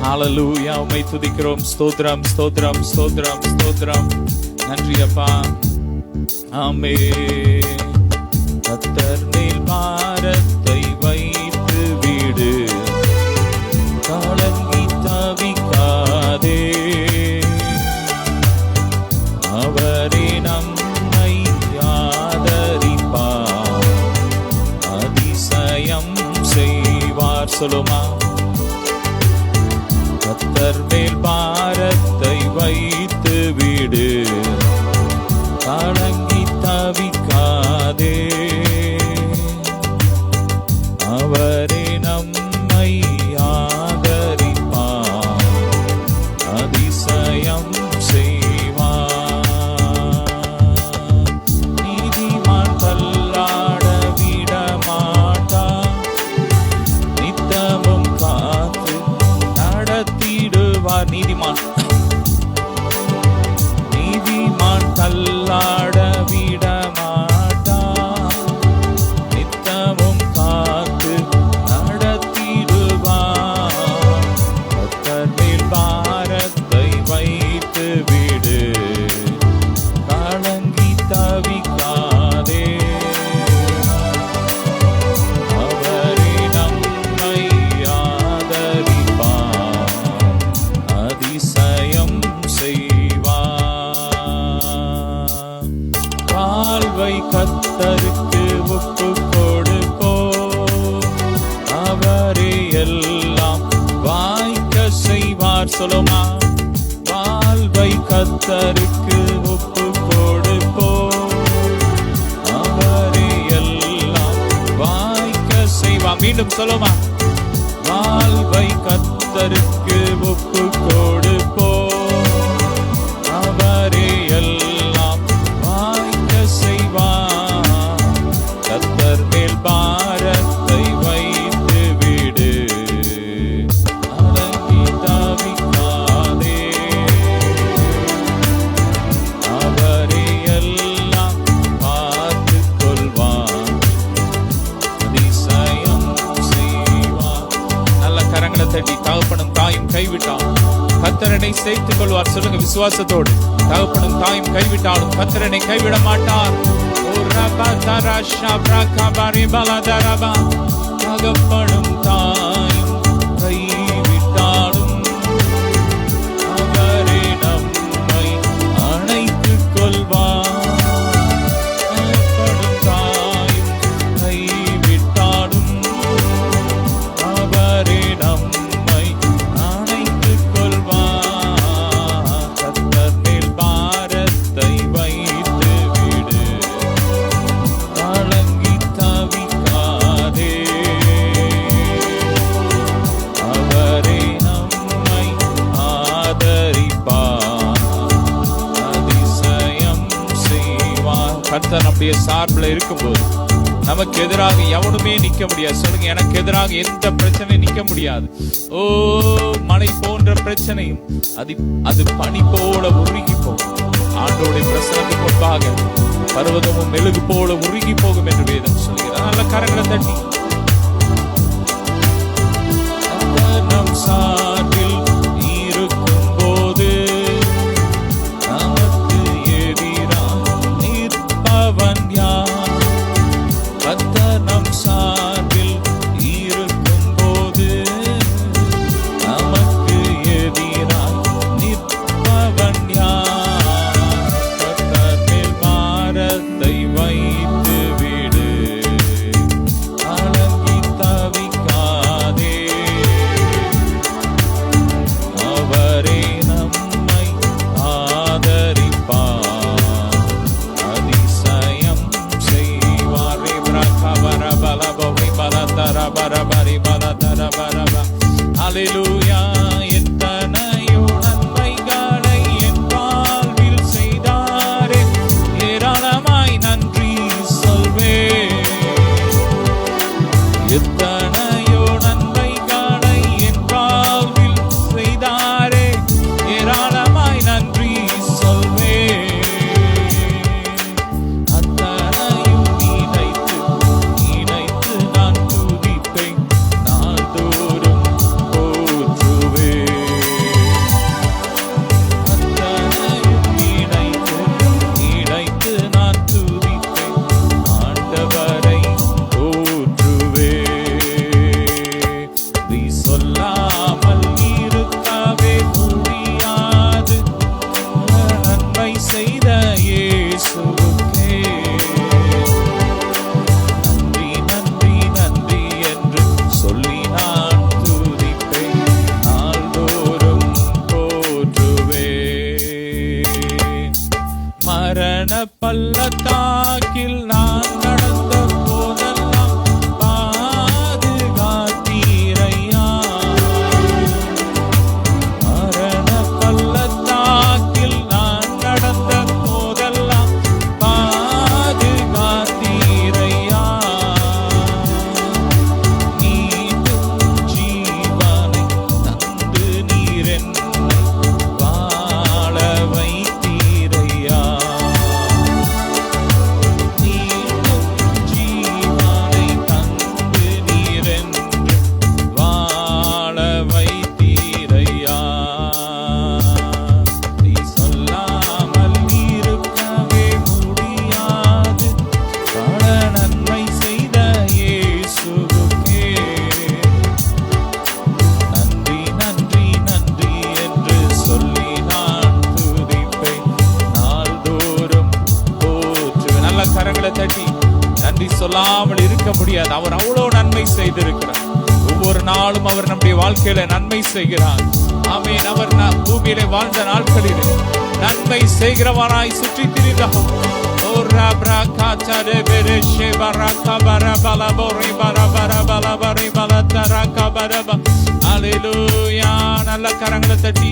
ஹல்லேலூயா, உம்மை துதிக்கிறோம். ஸ்தோத்திரம், ஸ்தோத்திரம், ஸ்தோத்திரம், ஸ்தோத்திரம். நன்றி அப்பா. ஆமென். கர்த்தர் மேல் பாரத்தை வைத்து விடு, கலங்கி தவிக்காதே. அவரே நம்மை ஆதரிப்பார், அதிசயம் செய்வார். சொல்லுமா, கர்த்தர் மேல் பாரத்தை வைத்து விடு, கலங்கி தவிக்காதே. அவரே நம்மை ஆதரிப்பார், அதிசயம் செய்வார். நீதிமான் தள்ளாட விட மாட்டார், நித்தமும் காத்து நடத்திடுவார். நீதிமான் தள்ளாட விட மாட்டார், நித்தமும் காத்து நடத்திடுவார். கர்த்தர் மேல் பாரத்தை வைத்து விடு, கலங்கி தவிக்காதே. அவரே நம்மை ஆதரிப்பார், அதிசயம் செய்வார். வாழ்வை கர்த்தருக்கு ஒப்பு கொடுப்போ, அவரே எல்லாம் வாய்க்க செய்வார். சொல்லுமா, வாழ்வை கர்த்தருக்கு ஒப்பு கொடுப்போ, அவரே எல்லாம் வாய்க்க செய்வார். மீண்டும் சொல்லுமா, வாழ்வை கர்த்தருக்கு ஒப்பு கொடுப்போ, அவரே எல்லாம் வாய்க்க செய்வார். கர்த்தர் மேல் பாரத்தை வைத்து விடு, கலங்கி தவிக்காதே. அவரே எல்லாம் பார்த்துக் கொள்வார், அதிசயம் செய்வார். நல்ல கரங்களை தட்டி, தகப்பனும் தாயும் கைவிட்டால் கர்த்தரனை சேர்த்துக் கொள்வார். சொல்லுங்க விசுவாசத்தோடு, தகப்பனும் தாயும் கைவிட்டாலும் கர்த்தரனை கைவிட மாட்டார். தகப்பனும் தாயும் கைவிட்டாலும் அவரே நம்மை அணைத்துக் கொள்வார். தகப்பனும் தாயும் கைவிட்டாலும் அவரே நம்மை அணைத்துக் கொள்வார். கர்த்தர் மேல் பாரத்தை வைத்து விடு, கலங்கி தவிக்காதே. அவரே நம்மை ஆதரிப்பார், அதிசயம் செய்வார். கர்த்தர் நம்முடைய சார்பில் இருக்கும்போது நமக்கு எதிராக எவனுமே நிக்க முடியாது. சொல்லுங்க, எனக்கு எதிராக எந்த பிரச்சனையும் நிக்க முடியாது. ஓ, மழை போன்ற பிரச்சனையும் அது பனி போல உருகி போகும். ஆண்டவருடைய பிரசனத்துக்கு முன்பாக பர்வதமும் மெழுகு போல உருகி போகும் என்று வேதம் சொல்கிறது. நல்ல கரங்களை தட்டி, நம் சார்பில் இருக்கும் போது நமக்கு எதிராக நிற்பவன் யார்? கர்த்தர் நம் சார்பில் இருக்கும் போது நமக்கு எதிராக நிற்பவன் யார்? கர்த்தர் மேல் பாரத்தை வைத்து விடு, கலங்கி தவிக்காதே. அவரே நம்மை ஆதரிப்பார், அதிசயம் செய்வார். ஹல்லேலூயா. எத்தனையோ நன்மைகளை என் வாழ்வில் செய்தாரே, ஏராளமாய் நன்றி சொல்வேன். எத்தனையோ நன்மைகளை என் வாழ்வில் செய்தாரே, ஏராளமாய் நன்றி சொல்வேன். அத்தனையும் நினைத்து நான் துதிப்பேன். முடியாது. அவர் அவ்வளவு நன்மை செய்திருக்கிறார். ஒவ்வொரு நாளும் அவர் நம்முடைய வாழ்க்கையில நன்மை செய்கிறார். ஆமென். அவர் பூமியிலே வாழ்ந்த நாட்களிலே நன்மை செய்கிறவராய் சுற்றி திரிந்தார். ஹல்லேலூயா. நல்ல கரங்களை தட்டி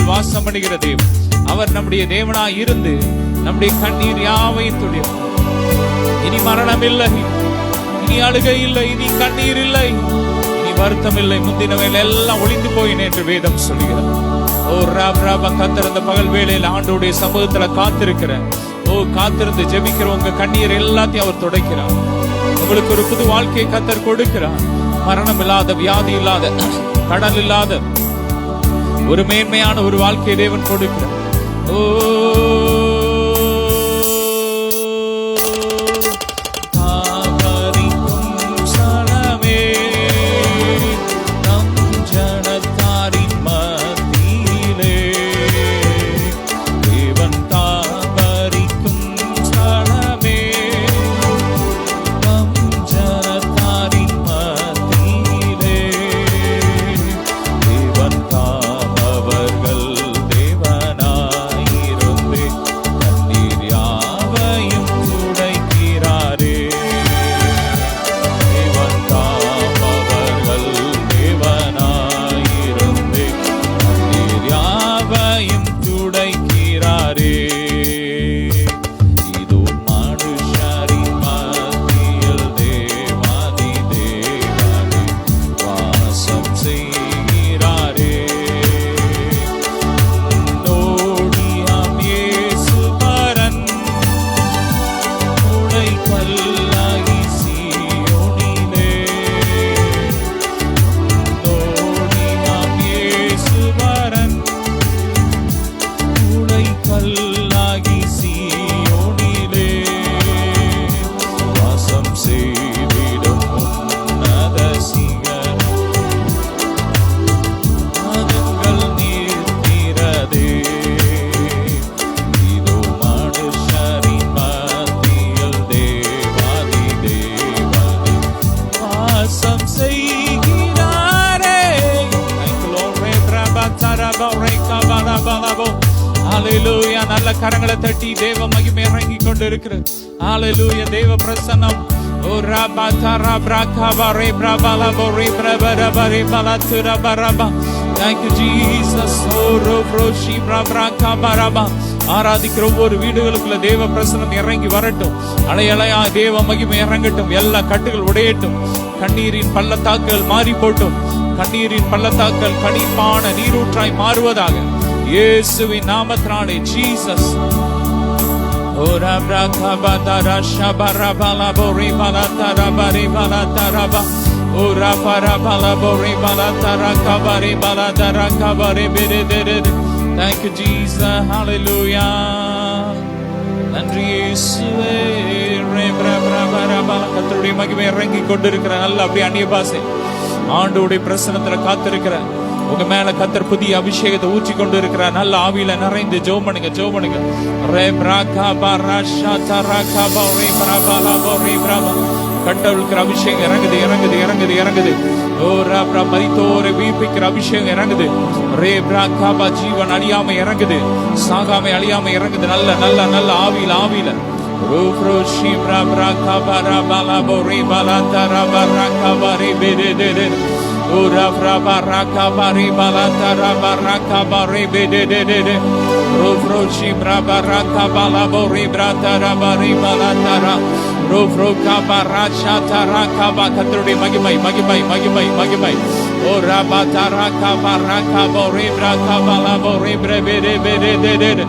வாசம் பண்ணுகிற தேவன். அவர் நம்முடைய தேவனாய் இருந்து நம்முடைய கண்ணீர் யாவையும் துடைப்பார். இனி மரணம் இல்லை, இனி அழுகை இல்லை, இனி கண்ணீர் இல்லை, இனி வருத்தம் இல்லை. முந்தினவையில் எல்லாம் ஒளிந்து போயின என்று வேதம் சொல்கிறது. ஓ ராப் ராபா காத்திருந்த பகல் வேளையில் ஆண்டோடைய சமூகத்துல காத்திருக்கிற காத்திருந்து ஜெபிக்கிற உங்க கண்ணீர் எல்லாத்தையும் அவர் துடைக்கிறார். உங்களுக்கு ஒரு புது வாழ்க்கையை கத்தர் கொடுக்கிறார். மரணம் இல்லாத, வியாதி இல்லாத, கடல் இல்லாத ஒரு மேன்மையான ஒரு வாழ்க்கையை தேவன் கொடுக்கிறார். ஓ ஹல்லேலூயா. நல்ல கரங்களை தட்டி தேவ மகிமை இறங்கி கொண்டு இருக்கிறது. ஹல்லேலூயா. தேவ பிரசன்னம். ஓ ரபா தரா பிரகா பரே பிரபல பரே பிரபரபரே பலத்துர பரபா. Thank you Jesus. ஓ ரோப்ரோஷி பிரபரகா பரபா. ஆராதிக்கிற ஒவ்வொரு வீடுகளுக்குள்ள தேவ பிரசன்னம் இறங்கி வரட்டும். அலையலையா தேவ மகிமை இறங்கட்டும். எல்லா கட்டுகள் உடையட்டும். கண்ணீரின் பள்ளத்தாக்குகள் மாறி போட்டும். கண்ணீரின் பள்ளத்தாக்கள் கனிப்பான நீரூற்றாய் மாறுவதாக இயேசுவின் நாமத்தினாலே. ஜீசஸ். ஓரா பிரகா பதரா ஷபரா பலா போரி பலா தரா பரி பலா தரபா. ஓரா பரா பலா போரி பலா தரா கபரி பலா தரா கபரி பெரு தெரு. Thank you Jesus. Hallelujah. நன்றி இயேசுவே. கர்த்தருடைய மகிமை இறங்கி கொண்டிருக்கிற நல்ல அப்படியே அந்நிய பாஷை ஆண்டவருடைய பிரசன்னத்துல காத்திருக்கிற உங்க மேல கத்தர் புதிய அபிஷேகத்தை ஊற்றி கொண்டு இருக்கிறார். நல்ல ஆவியில நிறைந்து ஜெபம் பண்ணுங்க, ஜெபம் பண்ணுங்க. ரே பிராகா பராஷா தராகா பரே பிரபாலா பரே பிரபா. கட்டவிழ்கிற அபிஷேகம் இறங்குது, இறங்குது, இறங்குது, இறங்குது. ஓ ரா மரித்தோரை வீப்பிக்கிற அபிஷேகம் இறங்குது. ரே பிராகா ஜீவன் அழியாம இறங்குது, சாகாம அழியாம இறங்குது. நல்ல நல்ல நல்ல ஆவியில ஆவியில ரோப்ரோஷி பிராகா பரா பாலா பரே பாலா தரா பராகா பரே பேதே தே. Ora braba raka bari balata raba raka bari bede de de de. Rofroshi braba raka balabori brata rabari balata ra. Rofroka baracha taraka ba. கர்த்தருடைய மகிமை மகிமை மகிமை மகிமை. Ora bataraka baraka bori braka balabori bede bede de de.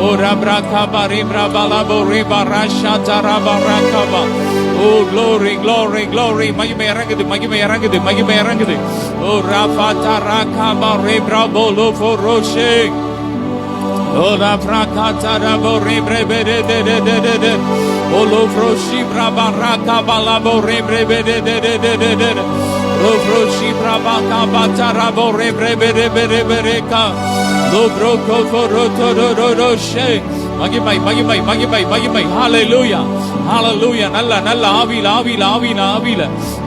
Ora braka bari balabori baracha taraba raka ba. Oh glory glory glory. மகிமை இறங்குது, மகிமை இறங்குது, மகிமை இறங்குது. Oh rafata rakaba rebrabo lo foroshe. Oh la frakata rabo rebrebe de de de de de. Oh lo froshi braba rakaba la bo rebrebe de de de de de. Oh froshi braba kabata rabo rebrebe de de ka. Lo broko foroto ro ro she. மகிமை மகிமை மகிமை மகிமை. ஹalleluya ஹalleluya. நல்ல நல்ல ஆவில ஆவில ஆவில ஆவில.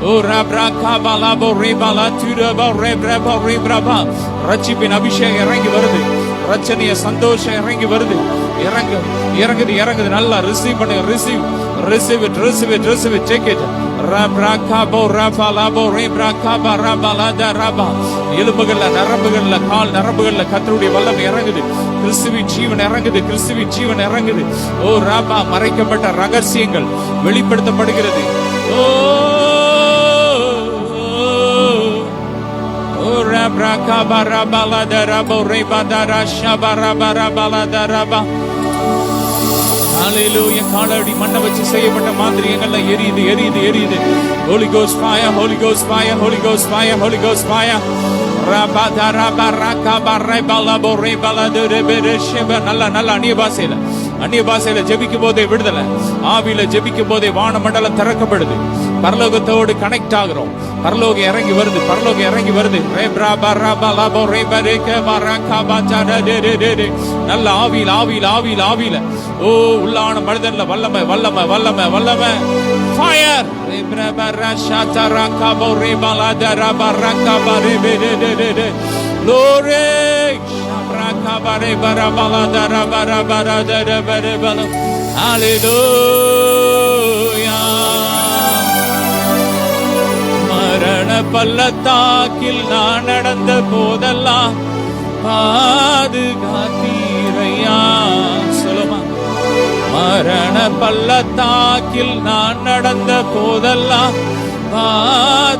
ஓ ரப்ரகா பலபோ ரிபலா துரபோ ரெப்ரபோ ரிப்ரபா. ரட்சிப்பின் அபிஷேகம் இறங்கி வருது, ரட்சணிய சந்தோஷம் இறங்கி வருது. இறங்கு இறங்குது இறங்குது. நல்லா ரிசீவ் பண்ணுங்க, receive receive it receive it receive it. Take it. ரப்ரகா போ ரபலபோ ரிப்ரகா பரபலா தரபா. எலும்புகள்ல நரம்புகள்ல கால் நரம்புகள்ல கர்த்தருடைய வல்லமை இறங்குது. கிறிஸ்துவின் ஜீவன் இறங்குது, கிறிஸ்துவின் ஜீவன் இறங்குது. ஓ ராபா மறைக்கப்பட்ட ரகசியங்கள் வெளிப்படுத்தப்படுகிறது. ஓ ரப்ரா கபரா பலதரபோ ரிபதரா ஷபரா பரபலதரபா. ஹalleluya. காலடி மண்ணை வச்சு செய்யப்பட்ட மாந்திரியங்கள்ல எரியுது எரியுது எரியுது. Holy Ghost fire, Holy Ghost fire, Holy Ghost fire, Holy Ghost fire. ரபதரா பரகா பரபலா போரே பலதரே பெரஷப. நல்ல நல்ல அந்நிய பாஷையில ஜெபிக்கும் போதே விடுதலை, ஆவியில ஜெபிக்கும் போதே வானமண்டலம் திறக்கப்படுது. பரலோகத்தோடு கனெக்ட் ஆகிறோம். பரலோகம் இறங்கி வருது, பரலோகம் இறங்கி வருது. நல்ல ஆவியில ஆவியில ஆவியில ஆவியில. ஓ உள்ளான மனிதன்ல வல்லமை வல்லமை வல்லமை வல்லமை. ஃபயர். Glory. Hallelujah. மரண பள்ளத்தாக்கில் நான் நடந்த போதெல்லாம் பாதுகாத்தீரையா. சொல்லுமா. மரண பள்ளத்தாக்கில் நான் நடந்த போதெல்லாம் பாதுகாத்தீரையா.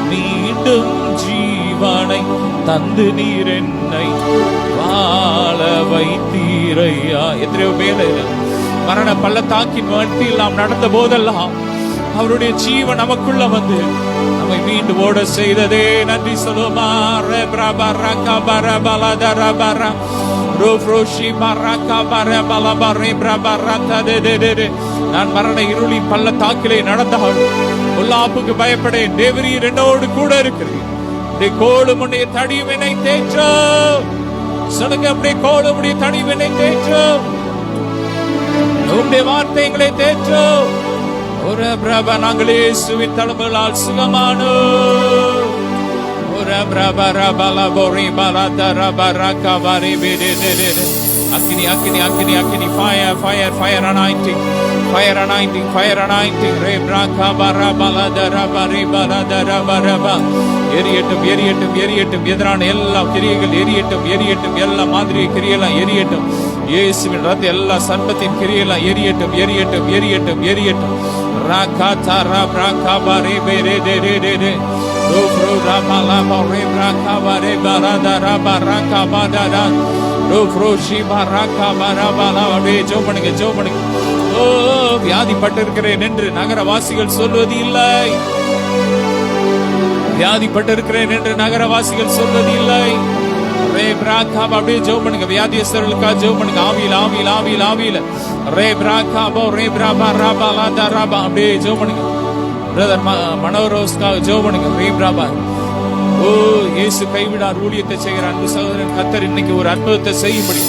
மீண்டும் ஜீவனை தந்து நீர் என்னை வாழ வைத்தீரையா. எத்தனையோ பேர் மரண பள்ளத்தாக்கின் மட்டில் நாம் நடந்த போதெல்லாம் அவருடைய ஜீவன் நமக்குள்ள வந்து நம்மை மீண்டும் ஓட செய்ததே. நன்றி சொல்லுமா. நான் மரண இருளின் பள்ளத்தாக்கிலே நடந்தால் பொல்லாப்புக்கு பயப்படேன். தேவரீர் என்னோடு கூட இருக்கிறீர். கோலும் உடைய தடியும் என்னை தேற்றும். சொல்லுங்க. அப்படியே கோலும் உடைய தடியும் என்னை தேற்றும். உங்களுடைய வார்த்தை எங்களை தேற்றும். ஒரு பிரபா நாங்கள் இயேசுவின் தழும்புகளால் சுகமானோம். ஒரு பிரபா ரபல போரி பலத ரபர கவரி பிடிதே. அக்கினி அக்கினி அக்கினி அக்கினி. Fire fire fire anointing, fire anointing, fire anointing. ரே பிரகா பரபலத ரபரி பலத ரபரபா. எரியட்டும் எரியட்டும் எரியட்டும். எதிரான எல்லா கிரியைகள் எரியட்டும் எரியட்டும். எல்லா மாதிரி கிரியெல்லாம் எரியட்டும். இயேசுவின் ரத்தம் எல்லா சர்ப்பத்தின் கிரியெல்லாம் எரியட்டும் எரியட்டும் எரியட்டும் எரியட்டும். ராகா தாரா பிராகா பரே பேரே தே ரே ரே ரே. ரோப்ரோ ராமலா பரே பிராகா பரே பரதா ரபா ராகா பதா. ரோப்ரோ ஷிபா ராகா பரபலா. அப்படியே ஜெபம் பண்ணுங்க, ஜெபம் பண்ணுங்க. ஓ வியாதிப்பட்டு இருக்கிறேன் என்று நகரவாசிகள் சொல்வது இல்லை. வியாதிப்பட்டு இருக்கிறேன் என்று நகரவாசிகள் சொல்வது இல்லை. ரே பிராகாபா. அப்படியே ஜெபம் பண்ணுங்க. வியாதியஸ்தர்களுக்காக ஜெபம் பண்ணுங்க. ஆவியில ஆவியில ஆவியில ஆவியில. ரே பிராகாபா ரே பிராபா ரபா லாதா ரபா. அப்படியே ஜெபம் பண்ணுங்க. பிரதர் மனோரோஸ்க்காக ஜெபம் பண்ணுங்க. ரீப்ராபா. ஓ இயேசு கைவிடார் ஊழியத்தை செய்கிற அன்பு சகோதரன் கர்த்தர் இன்னைக்கு ஒரு அற்புதத்தை செய்யும்படி,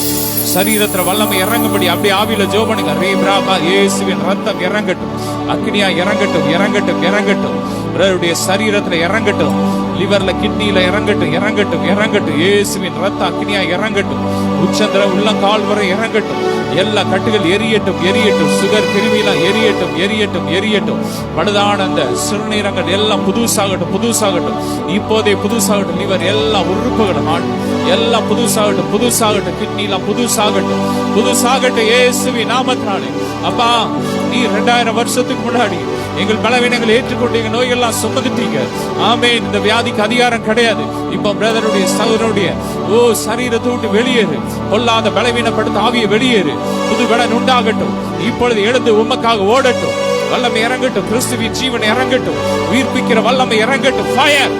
சரீரத்துல வல்லமை இறங்கும்படி அப்படியே ஆவியில ஜெபம் பண்ணுங்க. ரீப்ராபா. இயேசுவின் ரத்தம் இறங்கட்டும், அக்னியா இறங்கட்டும், இறங்கட்டும், இறங்கட்டும். பிரதருடைய சரீரத்துல இறங்கட்டும், லிவர்ல கிட்னியில இறங்கட்டும், இறங்கட்டும், இறங்கட்டும். இயேசுவின் ரத்த அக்னியா இறங்கட்டும், உச்சந்திர உள்ளங்கால் வரை இறங்கட்டும். எல்லா கட்டுகள் எரியட்டும், எரியட்டும். சுகர் கிருமியெல்லாம் எரியட்டும், எரியட்டும், எரியட்டும். பழுதான அந்த சிறுநீரங்கள் எல்லாம் புதுசாகட்டும், புதுசாகட்டும். இப்போதே புதுசாகட்டும். லிவர் எல்லா உறுப்புகளும் எல்லாம் புதுசாகட்டும், புதுசாகட்டும். கிட்னிலாம் புதுசாகட்டும், புதுசாகட்டும். இயேசுவின் நாமத்தினாலே. அப்பா, நீ 2000 வருஷத்துக்கு முன்னாடி எங்கள் பலவீனங்களை ஏற்றுக்கொண்டீங்க, நோயெல்லாம் சுமந்துட்டீங்க. ஆமென். இந்த வியாதிக்கு அதிகாரம் கிடையாது. இப்போ பிரதருடைய சகோதரனுடைய சரீரத்தை விட்டு வெளியேறு. கொல்லாத பலவீனப்படுத்த ஆவிய வெளியேறு. புது பலன் உண்டாகட்டும். இப்பொழுது எழுந்து உமக்காக ஓடட்டும். வல்லமை இறங்கட்டும். கிறிஸ்துவின் ஜீவன் இறங்கட்டும். உயிர்ப்பிக்கிற வல்லமை இறங்கட்டும். ஃபயர்.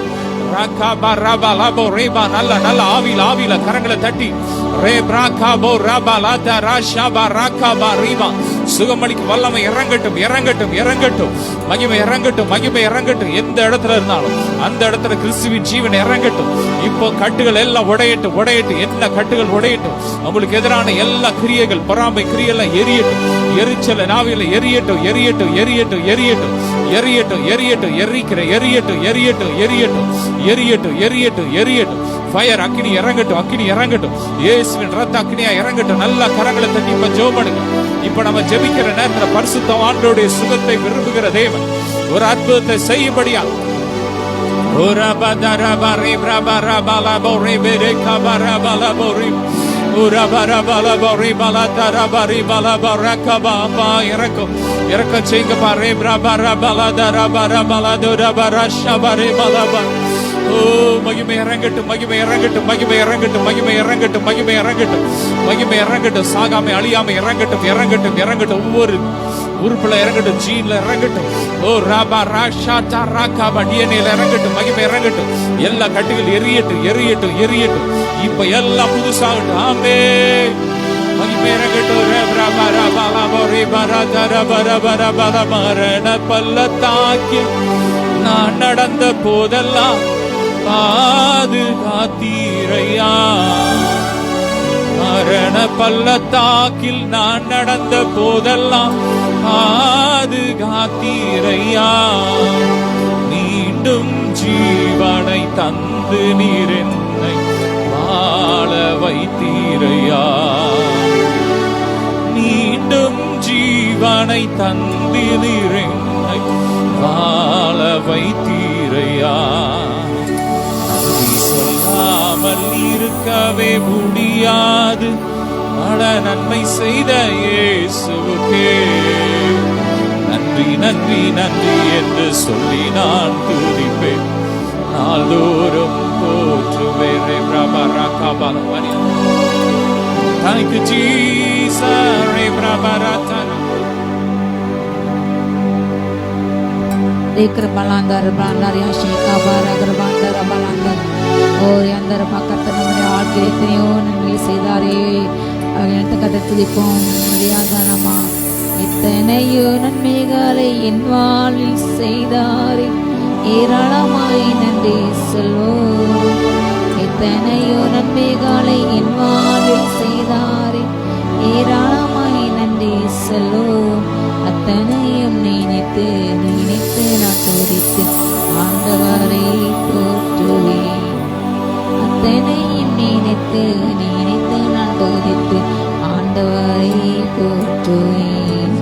ராகாபா ராபா லாபோ ரேபா. நல்ல நல்ல ஆவியில கரங்களை தட்டி ரே பிராகாபோ ராபா லாதா ராஷாபா ராகாபா ரீபா. சுகமளிக்கு வல்லமை இறங்கட்டும், இறங்கட்டும், இறங்கட்டும். மகிமை இறங்கட்டும், மகிமை இறங்கட்டும். எந்த இடத்துல இருந்தாலும் அந்த இடத்துல கிறிஸ்துவின் ஜீவன் இறங்கட்டும். இப்போ கட்டுகள் எல்லாம் உடையட்டும், உடையட்டும். என்ன கட்டுகள் உடையட்டும். உங்களுக்கு எதிரான எல்லா கிரியைகள், பொறாமை கிரியெல்லாம் எரியட்டும். எரிச்சல நாவில எரியட்டும், எரியட்டும், எரியட்டும், எரியட்டும், எரியட்டும், எரியட்டும். எரிக்கிற எரியட்டும், எரியட்டும், எரியட்டும், எரியட்டும், எரியட்டும், எரியட்டும். ஃபயர். அக்கினி இறங்கட்டும், அக்கினி இறங்கட்டும். இயேசுவின் ரத்த அக்கினியா இறங்கட்டும். நல்ல கரங்களை தட்டி இப்ப ஜெபம் பண்ணுங்க. இப்ப நம்ம ஜெபிக்கிற நேரத்துல பரிசுத்த ஆண்டவருடைய சுகத்தை விரும்புகிற தேவன் ஒரு அற்புதத்தை செய்யும்படியா இறக்கம் செய்யுங்க. மகிமை இறங்கட்டும், மகிமை இறங்கட்டும், மகிமை இறங்கட்டும், மகிமை இறங்கட்டும், மகிமை இறங்கட்டும், மகிமை இறங்கட்டும். சாகாமை அழியாமை இறங்கட்டும், இறங்கட்டும், இறங்கட்டும். ஒவ்வொரு உறுப்புல இறங்கட்டும், ஜீன்ல இறங்கட்டும். ஓ ராபா ராஷாட்டா ராகாபா டிஎன்ஏல இறங்கட்டும், மகிமை இறங்கட்டும். எல்லா கட்டுகள் எரியட்டும், எரியட்டும், எரியட்டும். இப்ப எல்லாம் புதுசாகட்டும். ஆமென். மகிமை இறங்கட்டும். ராபா ராபா லாபோ ரேபா ராதா ரபா ரபா ரபா மரண பள்ளத்தாக்கில் நான் நடந்த போதெல்லாம் பாதுகாத்தீரையா. மரண பள்ளத்தாக்கில் நான் நடந்த போதெல்லாம் பாதுகாத்தீரையா. மீண்டும் ஜீவனை தந்து நீர் என்னை வாழ வைத்தீரையா. மீண்டும் ஜீவனை தந்து நீர் என்னை வாழ வைத்தீரையா. சொல்லாமல் இருக்கவே முடியாது. பல நன்மை செய்த இயேசுவுக்கே நன்றி, நன்றி, நன்றி என்று சொல்லி நான் துதிப்பேன். நாள்தோறும் போற்றுவேன். Thank you, Jesus. நம்முடைய வாழ்க்கை எத்தனையோ நன்மை செய்தாரே. கதை துதிப்போம். மரியாதானமா எத்தனையோ நன்மைகளை என் வாழ்வில் செய்தாரே. ஏராளமாய் நன்றி சொல்வோம். எத்தனையோ நன்மைகளை என் வாழ்வில் செய்தாரே. ஏராளமாய் நன்றி சொல்வோம். அத்தனையும் நினைத்து நினைத்து நான் துதித்து ஆண்டவரை போற்றுவேன். அத்தனையும் நினைத்து நினைத்து நான் துதித்து ஆண்டவரை போற்றுவேன்.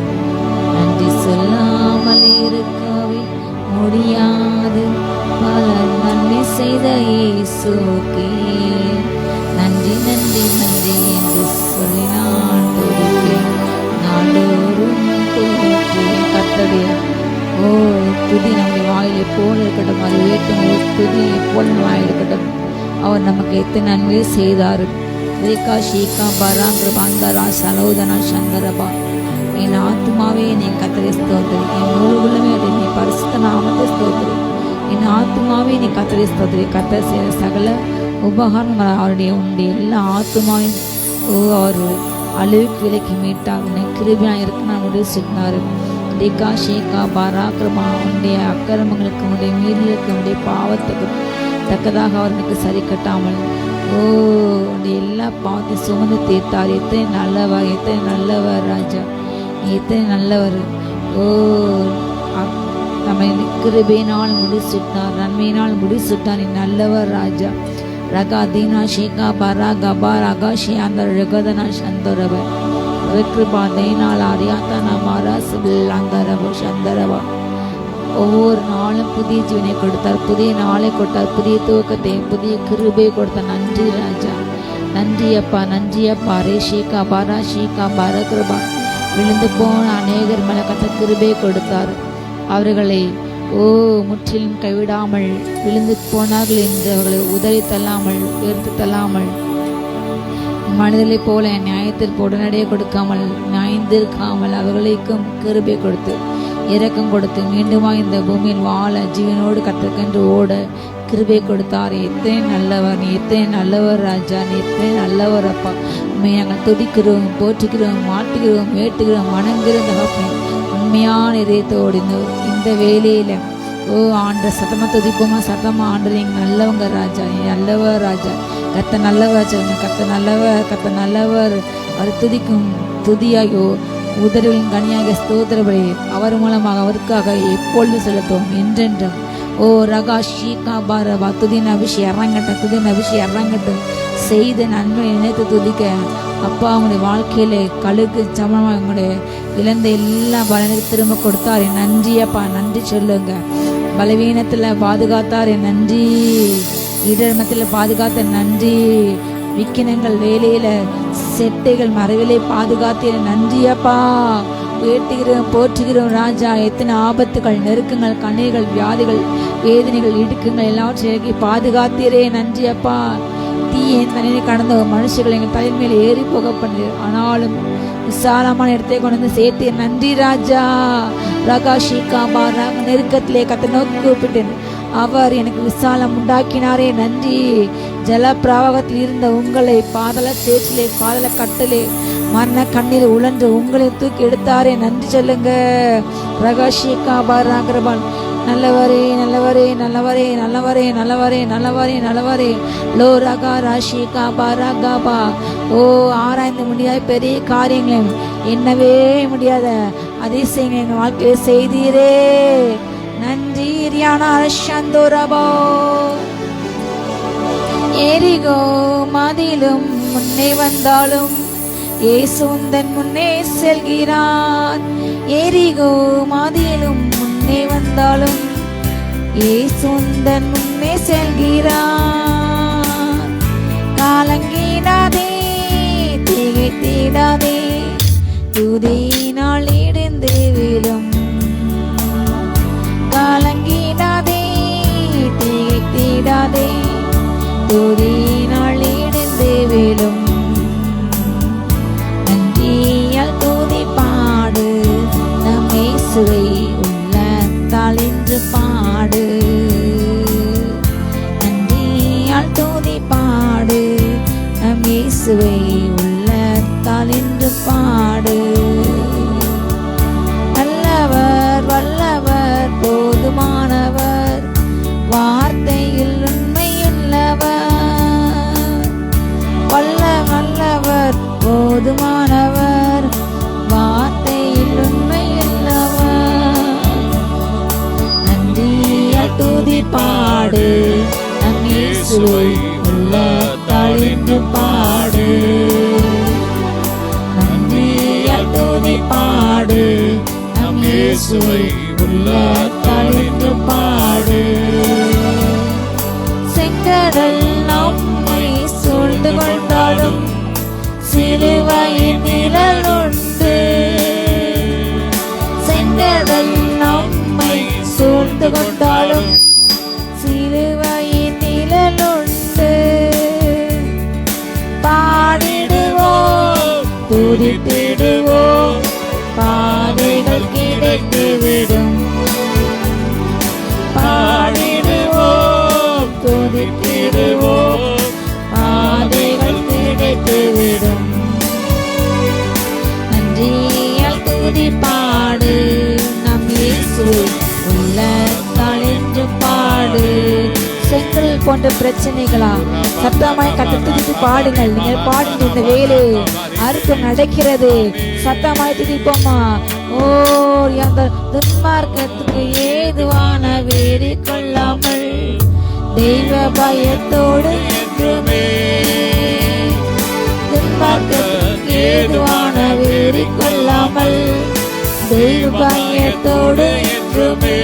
நன்றி சொல்லாமல் இருக்கவே முடியாது. பல நன்மை செய்த இயேசுவுக்கே நன்றி, நன்றி, நன்றி என்று சொல்லி நான் துதிப்பேன். நாடோறும் கர்த்தருடைய துதி நம்முடைய வாயில் எப்போது இருக்கட்டும். அது உயர்த்தும் துதி எப்போது வாயில் இருக்கட்டும். அவர் நமக்கு எத்தனை நன்மை செய்தார். ரேகா ஷீகா பராங்கிற பாந்தாரா சலோதனா சங்கரபா. என் ஆத்மாவே நீ கர்த்தரை ஸ்தோத்திரி. என் முழு உள்ளமே நீ பரிசுத்த நாமத்தை ஸ்தோத்திரி. என் ஆத்மாவே நீ கர்த்தரை ஸ்தோத்திரி. கர்த்தர் செய்த சகல உபகாரங்கள் அவருடைய உண்டு. எல்லா ஆத்மாவையும் அவர் அழுவுக்கு விலைக்கு மீட்டாங்க. கிருபியாக இருக்கு நான் முடிவு சொன்னார். டிகா ஷேகா பராக்கிரமா உன்னுடைய அக்கிரமங்களுக்கு உன்னுடைய மீறலுக்கு உன்னுடைய பாவத்துக்கு தக்கதாக அவர்களுக்கு சரி கட்டாமல் உன்னுடைய எல்லா பாவத்தையும் சுமந்து தீர்த்தார். எத்தனை நல்லவர், எத்தனை நல்லவர் ராஜா, எத்தனை நல்லவர். நம்மை கிருபையினால் முடிசூட்டினார், நன்மையினால் முடிசூட்டார். நீ நல்லவர் ராஜா. ரகா தீனா ஷேகா பரா கபா ரகா ஷியாந்தர் ரகதனா சந்தரவர் கிருபா தேனால் ஆரியாத்தனா மாரா சிபில் அந்தரவ சந்தரவா. ஒவ்வொரு நாளும் புதிய ஜீவனை கொடுத்தார், புதிய நாளை கொடுத்தார், புதிய துவக்கத்தை, புதிய கிருபை கொடுத்தார். நன்றி ராஜா, நன்றி அப்பா, நன்றி அப்பா. ரே ஷேகா பாரா ஷேகா பார கிருபா. விழுந்து போன அநேகர் மேல கத்த கிருபை கொடுத்தார். அவர்களை முற்றிலும் கைவிடாமல், விழுந்து போனார்கள் என்று அவர்களை உதறி தள்ளாமல், உயர்த்து தள்ளாமல், மனிதர்களை போல நியாயத்திற்கு உடனடியே கொடுக்காமல், நியாயந்திருக்காமல் அவர்களுக்கும் கிருபை கொடுத்து இரக்கம் கொடுத்து மீண்டுமா இந்த பூமியில் வாழ ஜீவனோடு கற்றுக்கென்று ஓட கிருபை கொடுத்தார். எத்தனை நல்லவர், நீ எத்தனை நல்லவர் ராஜா, நீ எத்தனை நல்லவர் அப்பா. உண்மை நாங்கள் துதிக்கிறோம், போற்றுகிறோம், மாட்டுகிறோம், வேட்டுகிறோம், வணங்குகிறோம் தகப்பனே. உண்மையான இதயத்தோடு இந்த வேலையில ஆண்ட சத்தமா துதிப்போமா, சத்தமா ஆண்டு நீங்கள் நல்லவங்க ராஜா, நீ நல்லவர் ராஜா. கத்த நல்லவர் சொல்லுங்க, கத்த நல்லவர், கத்த நல்லவர். அவர் துதிக்கும் துதியாயோ உதடுகளின் கனியாக ஸ்தோத்திரபடி அவர் மூலமாக அவருக்காக எப்பொழுது செலுத்துவோம் என்றென்றும். ரகா ஷீகா பாரபா. துதின் அபிஷேகம் இறங்கட்டும், துதின் அபிஷேகம் இறங்கட்டும். செய்த நன்மை நினைத்து துதிக்க அப்பா உங்களுடைய வாழ்க்கையில கழுக்கு சமமாக உங்களுடைய இழந்த எல்லா பலனுக்கு திரும்ப கொடுத்தார். நன்றி அப்பா, நன்றி சொல்லுங்க. பலவீனத்துல பாதுகாத்தார், நன்றி. இடர்மத்தில் பாதுகாத்த நன்றி. விக்கினங்கள் வேலையில செட்டைகள் மறைவிலே பாதுகாத்தீர், நன்றி அப்பா. வேட்டுகிறோம், போற்றுகிறோம் ராஜா. எத்தனை ஆபத்துகள், நெருக்கங்கள், கண்ணீர்கள், வியாதிகள், வேதனைகள், இடுக்குங்கள் எல்லாவற்றையும் பாதுகாத்தீரே, நன்றி அப்பா. தீயன் தண்ணீரை கடந்த மனுஷர்கள் எங்கள் தலையின் மேல் ஏறி போக பண்ணீர், ஆனாலும் விசாலமான இடத்தை கொண்டு வந்து சேர்த்தீர், நன்றி ராஜா. ரகா ஷீகா பாரா. நெருக்கத்திலே கத்த நோக்கி கூப்பிட்டேன், அவர் எனக்கு விசாலம் உண்டாக்கினாரே, நன்றி. ஜல பிரவாகத்தில் இருந்த உங்களை பாதள சேற்றிலே, பாதள கட்டலே, மரண கண்ணீர் உழன்று உங்களை தூக்கி எடுத்தாரே, நன்றி சொல்லுங்க. ரகா ஷீகா பாரா கிருபான். நல்லவரே, நல்லவரே, நல்லவரே, நல்லவரே, நல்லவரே, நல்லவரே, நல்லவரே. லோ ரகா ராஷி காபா ரகாபா. ஆராய்ந்து முடியாத பெரிய காரியங்களை, எண்ணவே முடியாத அதிசயங்களை எங்கள் வாழ்க்கையை செய்தீரே, நன்றி. ரியானா சந்தோரபோ. எரிகோ மதிலும் முன்னே வந்தாலும் இயேசு உந்தன் முன்னே செல்கிறார். எரிகோ மதிலும் முன்னே வந்தாலும் இயேசு உந்தன் முன்னே செல்கிறார். காலங்கிடாதே, திகைத்திடாதே, துதியினால் இடிந்து விழும். காலங்கிடாதே, திகைத்திடாதே, துதியினால் இடிந்து விழும். நன்றியால் துதி பாடு, நம் இயேசுவை உள்ளத்தால் இன்று பாடு. நன்றியால் துதி பாடு, நம் இயேசுவை உள்ளத்தால் இன்று பாடு. நல்லவர், வல்லவர், போதுமானவர், வார்த்தையில் உண்மையுள்ளவர். வல்லவர், போதுமானவர், வார்த்தையில் உண்மையுள்ளவர். நன்றியால் துதி பாடு, நம் இயேசுவை உள்ளத்தால் இன்று பாடு. நன்றியால் துதி பாடு, நம் இயேசுவை உள்ளத்தால் இன்று பாடு. செங்கடல் நம்மை சூழ்ந்து கொண்டாலும் சிலுவையின் நிழல் உண்டு. செங்கடல் நம்மை சூழ்ந்து கொண்டாலும் சிலுவையின் நிழல் உண்டு. பாடிடுவோம், துதித்திடுவோம், பாதைகள் கிடைத்துவிடும். பாடிடுவோம், துதித்திடுவோம், பாதைகள் கிடைத்துவிடும். நன்றியால் துதி பாடு, போன்ற பிரச்சனைகளா சத்தமாய் கத்த துதித்து பாடுங்கள். நீங்கள் பாடுங்க. இந்த வேலை அறுப்பு நடக்கிறது. சத்தமாய் துதிப்போமா. ஓ அந்த துன்மார்க்கத்துக்கு ஏதுவான வேறி கொள்ளாமல் தெய்வ பயத்தோடு என்றுமே, துன்மார்க்கத்துக்கு ஏதுவான வேறி கொள்ளாமல் தெய்வ பயத்தோடு என்றுமே,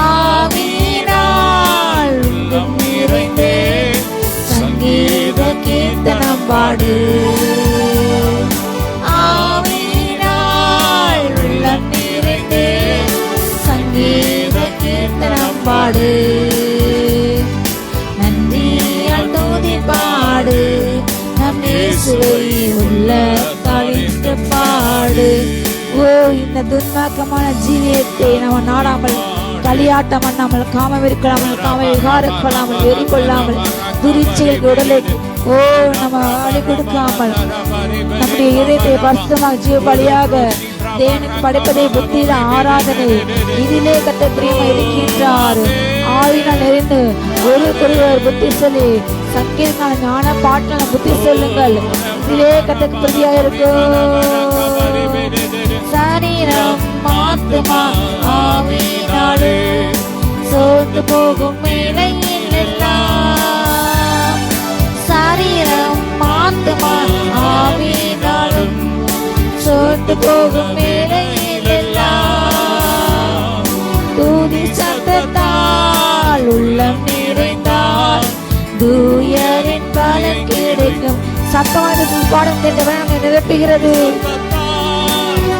ஆவியினால் உள்ளம் நிறைந்தே சங்கீத கீர்த்தனம் பாடு, ஆவியினால் உள்ளம் நிறைந்தே சங்கீத கீர்த்தனம் பாடு, நன்றியால் துதி பாடு, நம் இயேசுவை உள்ள தளித்து பாடு. ஓ இந்த துன்மார்க்கமான ஜீவியத்தை நம்ம நாடாமல், களியாட்டம் பண்ணாமல், காம வெறிக்கொள்ளாமல், காம விகாரம் கொள்ளாமல், வெறி கொள்ளாமல், துரிச்சைகளுக்கு உடலை ஓ நம்ம அழி கொடுக்காமல் நம்முடைய இதயத்தை பரிசுத்தமாக ஜீவ பலியாக தேவனுக்கு படைப்பதை புத்தியில ஆராதனை இதிலே கத்த பிரியமா இருக்கின்றார். ஆவினால் நிறைந்து ஒருவருக்கொருவர் புத்தி சொல்லி சங்கீதமான ஞான பாட்டான புத்தி சொல்லுங்கள். இதிலே கத்தக்கு பிரதியாக இருக்கும். சரீரம் ஆத்துமா ஆவியினாலே சோர்ந்து போகும் வேளையில் எல்லாம், சரீரம் ஆத்துமா ஆவியினாலும் சோர்ந்து போகும் வேளையில் எல்லாம், துதி சத்தத்தால் உள்ளம் நிறைந்தால் தூயரின் பலன் கிடைக்கும். சத்தமாக பாடம் கேட்டவன் நிரப்புகிறது.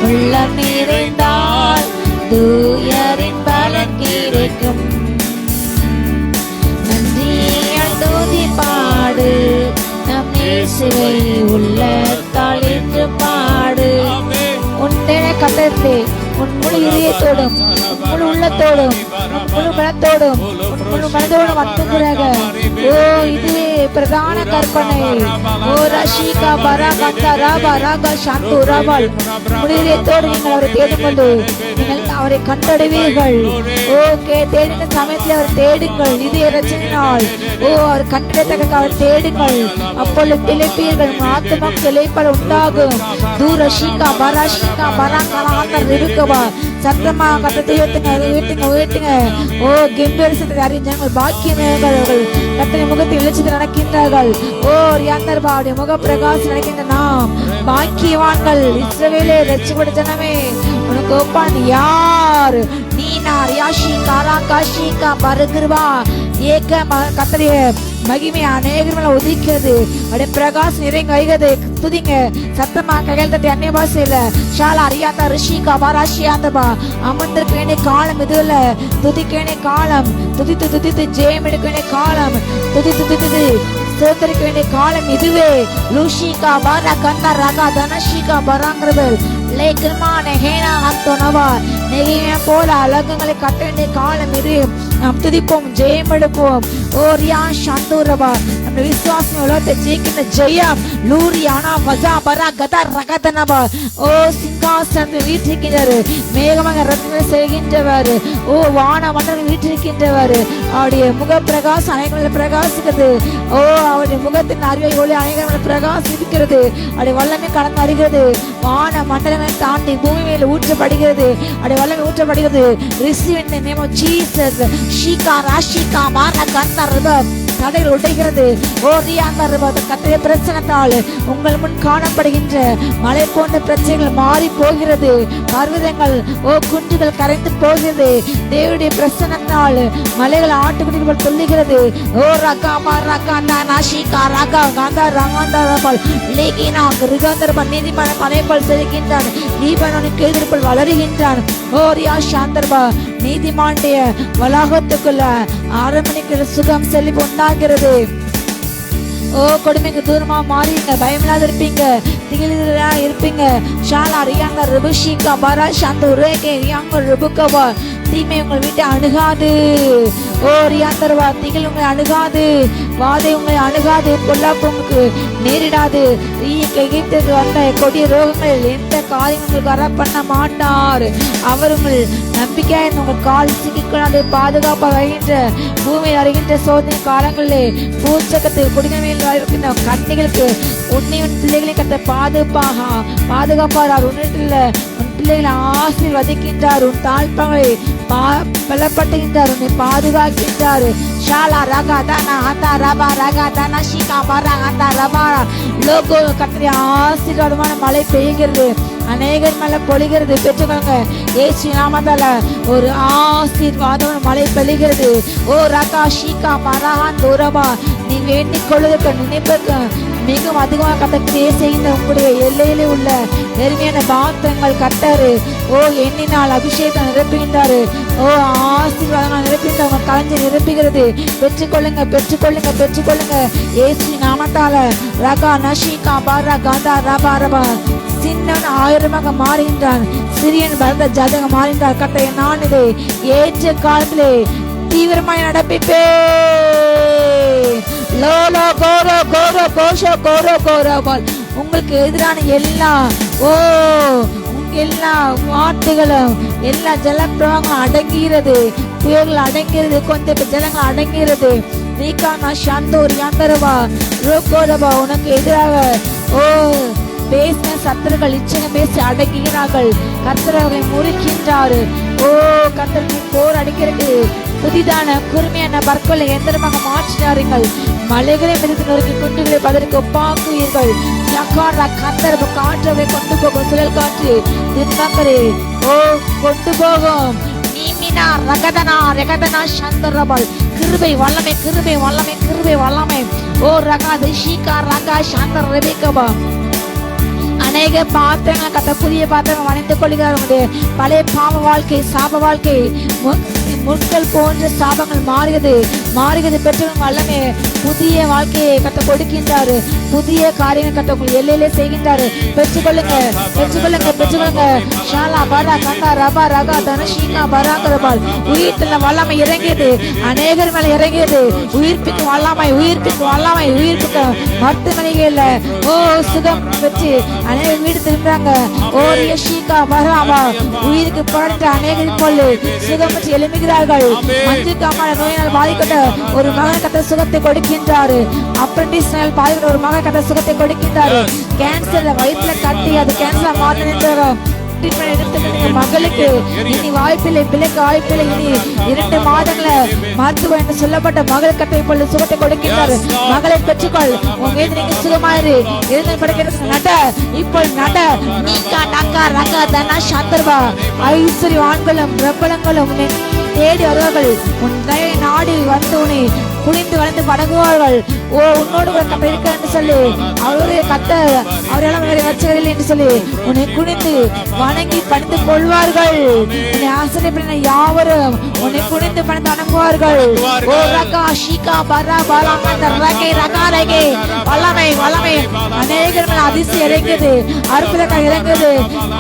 உள்ளம் நிறைந்தால் தூயரின் பலன் கிடைக்கும். நன்றியால் துதி பாடு, நம் இயேசுவை உள்ள தளித்து பாடு. உன்னை கத்தத்தை உன் முழு இதயத்தோடும், முழு உள்ளத்தோடும், முழு பலத்தோடும், முழு மனதோடும் அத்துகிறாக. ஓ இது பிரதான கற்பனை. ஓ ரஷிகா பராகந்தா ராபா ராகா சாந்து ராபால். முழு இதயத்தோடு நீங்கள் அவரை தேடும்போது நீங்கள் அவரை கண்டடைவீர்கள். ஓ தேடின சமயத்தில் அவர் தேடுங்கள். இது ரச்சனால் ஓ அவர் கண்டடைத்தக்க அவர் தேடுங்கள். அப்பொழுது திளைப்பீர்கள். ஆத்மாக்கு திளைப்பல் உண்டாகும். தூரஷிகா பராஷிகா பராகலாந்த இருக்கவா சத்தமா கத்தத்தை உயர்த்துங்க. ஓ கம்பீரத்தை அறிஞர்கள் பாக்கியமேகள் கத்தனை முகத்தை வெளிச்சத்தில் நடக்கின்றார்கள். ஓ யாந்தர்பாவுடைய முக பிரகாசம் நடக்கின்ற நாம் பாக்கியவான்கள். இஸ்ரவேலே ரட்சிக்கப்பட்ட ஜனமே உனக்கு ஒப்பான் யார்? நீனார் யாஷி காரா காஷிகா பருகிருவா ஏக கத்தடைய மகிமை அநேகமே உதிக்கிறது. அப்படியே பிரகாசம் இறங்கி வைகிறது. துதிங்க சத்தமா கைகள் தட்டி அந்நிய பாஷையில ஷாலா அறியாத ரிஷிகா பாராஷியாந்தபா அமர்ந்திருக்க வேண்டிய காலம் இது இல்ல. துதிக்க வேண்டிய காலம், துதித்து துதித்து ஜெயம் எடுக்க வேண்டிய காலம், துதித்து துதித்து சோதரிக்க வேண்டிய காலம் இதுவே. லூஷிகா பாரா கந்தா ரகா தனஷிகா பராங்கிரபல் லேக்கிரமான ஹேனா அத்தோனவா நெகிமே போல அலகங்களை கட்ட வேண்டிய காலம் இது. நாம் துதிப்போம், ஜெயம் எடுப்போம். ஓ ரியா சாந்தூரபா நம்ம விசுவாசம் உலகத்தை ஜெயிக்கின்ற ஜெயம். லூரியானா வசா பரா கதா ரகதனபா. ஓ சிங்காசனத்தில் வீற்றிருக்கின்றார். மேகமாக ரத்னம் செய்கின்றவர். ஓ வான மண்டலம் வீற்றிருக்கின்றவர். அவருடைய முக பிரகாசம் அனைவரும் பிரகாசிக்கிறது. ஓ அவருடைய முகத்தின் அறிவை ஒளி அனைவரும் பிரகாசிக்கிறது. அவருடைய வல்லமை கடந்து வருகிறது. வான மண்டலங்களை தாண்டி பூமி மேல் ஊற்றப்படுகிறது. அவருடைய வல்லமை ஊற்றப்படுகிறது. Receive in the name of Jesus. ஷீகா Rashika மாரா கந்தா ரிபர் தடைகள் உடைகிறது. ஓ ரியாந்தா ரிபர் கத்திய பிரச்சனத்தால் உங்கள் முன் காணப்படுகின்ற மலை போன்ற பிரச்சனைகள் மாறி போகிறது. பர்வதங்கள் ஓ குன்றுகள் கரைந்து போகிறது. தேவனுடைய பிரச்சனத்தால் மலைகள் ஆட்டுக்குட்டிகள் துள்ளுகிறது. ஓ ரகா மாரா நாஷிகா ரகா காந்தா ரகாந்தா ரபால் லேகினா ரிகாந்தர்பன் நீதிமான பனைப்பால் செல்கின்றான். லீபனோனுக்கு எதிர்ப்பில் வளருகின்றான். ஓ ரியா சாந்தர்பா நீதிமாண்டிய வளாகத்துக்குள்ள ஆரம்பணிக்கிற சுகம் செழிப்பு உண்டாகிறது. ஓ கொடுமைக்கு தூரமா மாறிங்க, பயமில்லாத இருப்பீங்க, திகிலா இருப்பீங்க. ஷாலா ரியாங்க ரிபுஷிகா பரா சாந்து ரேகே ரியாங்க ரிபுகவா தீமை உங்கள் வீட்டை அணுகாது. ஓ ரியாந்தரவா, திகில் உங்களை அணுகாது, வாதை உங்களை அணுகாது, பொல்லாப்பு உங்களுக்கு நேரிடாது. எகிப்துக்கு வந்த கொடிய ரோகங்கள் எந்த காரியம் உங்களுக்கு வர பண்ண மாட்டார். அவர் உங்கள் நம்பிக்கையாக உங்கள் கால் சிக்கிக்கொள்ளாது பாதுகாப்பாக வருகின்ற பூமியில் வருகின்ற சோதனை காலங்களிலே பூச்சக்கத்தில் குடிமையில் இருக்கின்ற கண்ணிகளுக்கு உன்னையும் பிள்ளைகளை கத்த பாதுகாப்பார். உன்னிடத்தில் உன் பிள்ளைகளை ஆசீர்வதிக்கின்றார். உன் தாழ்பாங்களை பலப்படுத்துகின்றார். உன்னை பாதுகாக்கின்றார். ஷாலா ரகா தானா ஹந்தா ரபா ரகா தானா ஷிகா பரா ஹந்தா ரபா லோகோ கத்திரி ஆசீர்வாதமான மழை பெய்கிறது. அநேகர் மேல பொழிகிறது. பெற்றுக்கொள்ளுங்க. இயேசு நாமத்தால ஒரு ஆசீர்வாதமான மழை பெய்கிறது. ஓ ரகா ஷிகா பராஹான் தூரபா, நீ வேண்டிக் கொள்வதற்கு நினைப்பதற்கு மிகவும் அதிகமாக கத்தக்கிரியை செய்கின்ற உங்களுடைய எல்லையிலே உள்ள நெருமையான பாத்திரங்கள் கட்டாரு. ஓ எண்ணினால் அபிஷேகம் நிரப்புகின்றாரு. ஓ ஆசீர்வாதங்கள் நிரப்புகின்ற உங்க கலைஞை நிரப்புகிறது. பெற்றுக்கொள்ளுங்க, பெற்றுக்கொள்ளுங்க, பெற்றுக்கொள்ளுங்க. இயேசு நாமத்தால ரகா நஷிகா பாரா காந்தா ரபா ரபா, சின்னவன் 1000 மாறுகின்றான், சிறியன் பலத்த ஜாதக மாறுகின்றார். கட்டை நான் இதை ஏற்ற காலத்திலே தீவிரமாய் நடப்பிப்பே. லோலோ கோரோ கோரோ கோஷோ கோரோ கோரோபால், உங்களுக்கு எதிரான எல்லா வார்த்தைகளும் எல்லா ஜலப்பிரவாகங்களும் அடங்குகிறது. புயல்கள் அடங்கிறது, கொஞ்சம் ஜலங்கள் அடங்குகிறது. நீக்கானா சாந்தோர் யாந்தரவா ரோகோரவா, உனக்கு எதிராக ஓ பேசின சத்துருக்கள் இச்சனை பேசி அடங்குகிறார்கள். கர்த்தர் அவர்களை முறிக்கின்றாரு. ஓ கர்த்தர் போர் அடிக்கிறது. புதிதான குறுமையான பற்களை எந்திரமாக மாற்றினார்கள். மலைகளை மிதித்து நொறுக்கி குண்டுகளை பதற்கு ஒப்பாக்குவீர்கள். கர்த்தர் காற்றவை கொண்டு போகும், சுழல் காற்று தின்மக்கரே ஓ கொண்டு போகும். நீமினா ரகதனா ரகதனா சந்தரபால், கிருபை வல்லமை, கிருபை வல்லமை, கிருபை வல்லமை. ஓ ரகாது ஷீகா ரகா சாந்தர் ரெபிகபா. அநேக பாத்திரங்கள் கத்த புதிய பாத்திரங்கள் வணைத்துக் கொள்கிறார். பழைய பாவ வாழ்க்கை, சாப வாழ்க்கை, முட்கள் போன்ற சாபங்கள் மாறுகிறது. பெற்றவங்க வல்லமே புதிய வாழ்க்கையை கத்த கொடுக்கின்றாரு. புதிய காரியங்கள் கத்த உங்கள் எல்லையிலே செய்கின்றாரு. பெற்றுக்கொள்ளுங்க, பெற்றுக்கொள்ளுங்க, பெற்றுக்கொள்ளுங்க. ஷாலா பரா கந்தா ரபா ரகா தனஷீகா பராகரபால், உயிர்ப்பின் வல்லமை இறங்கியது. அநேகர் மேல இறங்கியது. உயிர்ப்பிக்கு வல்லமை, உயிர்ப்பிக்கு வல்லமை, உயிர்ப்பிக்க மருத்துவமனைகள்ல ஓ சுகம் பெற்று அநேகர் வீடு திரும்புறாங்க. ஓ ரியஷீகா பராபா, உயிருக்கு போராட்ட அநேகர் போல் சுகம் பெற்று எழுப்புகிறார்கள். மஞ்சு காமான நோயினால் பாதிக்கப்பட்ட ஒரு மகன் கத்த சுகத்தை கொடுக்கின்றாரு. அப்ரண்டிஸ் நோயால் பாதிக்கப்பட்ட ஒரு மகன் கத்த சுகத்தை கொடுக்கின்றாரு. கேன்சர் வயிற்றுல கட்டி அது கேன்சர் மாற்ற மகளுக்கு இனி வாய்ப்பில்லை, பிள்ளைக்கு வாய்ப்பில்லை. இனி 2 மாதங்கள மருத்துவம் என்று சொல்லப்பட்ட மகள் கட்டை போல சுகத்தை கொடுக்கின்றார். மகளை பெற்றுக்கொள். உங்க நீங்க சுகமாயிரு. எழுந்து படுக்கிறது நட, இப்போ நட. நீக்கா நக்கா ரகா தனா சந்தர்பா, ஐஸ்வர்யவான்களும் பிரபலங்களும் தேடி வருவார்கள். உன் தயை நாடி வந்து உன்னை குனிந்து வளர்ந்து படங்குவார்கள். ஓ உன்னோடு கத்த இருக்க என்று சொல்லி அவருடைய கத்த அவரெல்லாம் வச்சதில்லை என்று சொல்லி உன்னை குனிந்து வணங்கி பணிந்து கொள்வார்கள். உன்னை ஆசிரியப்பட யாவரும் உன்னை குனிந்து பணிந்து வணங்குவார்கள். ஓ ரகா ஷீகா பரா பாலா ரகை ரகா ரகை வல்லமை வல்லமை. அநேகர் மேல அதிசயம் இறங்குது, அற்புதங்கள் இறங்குது.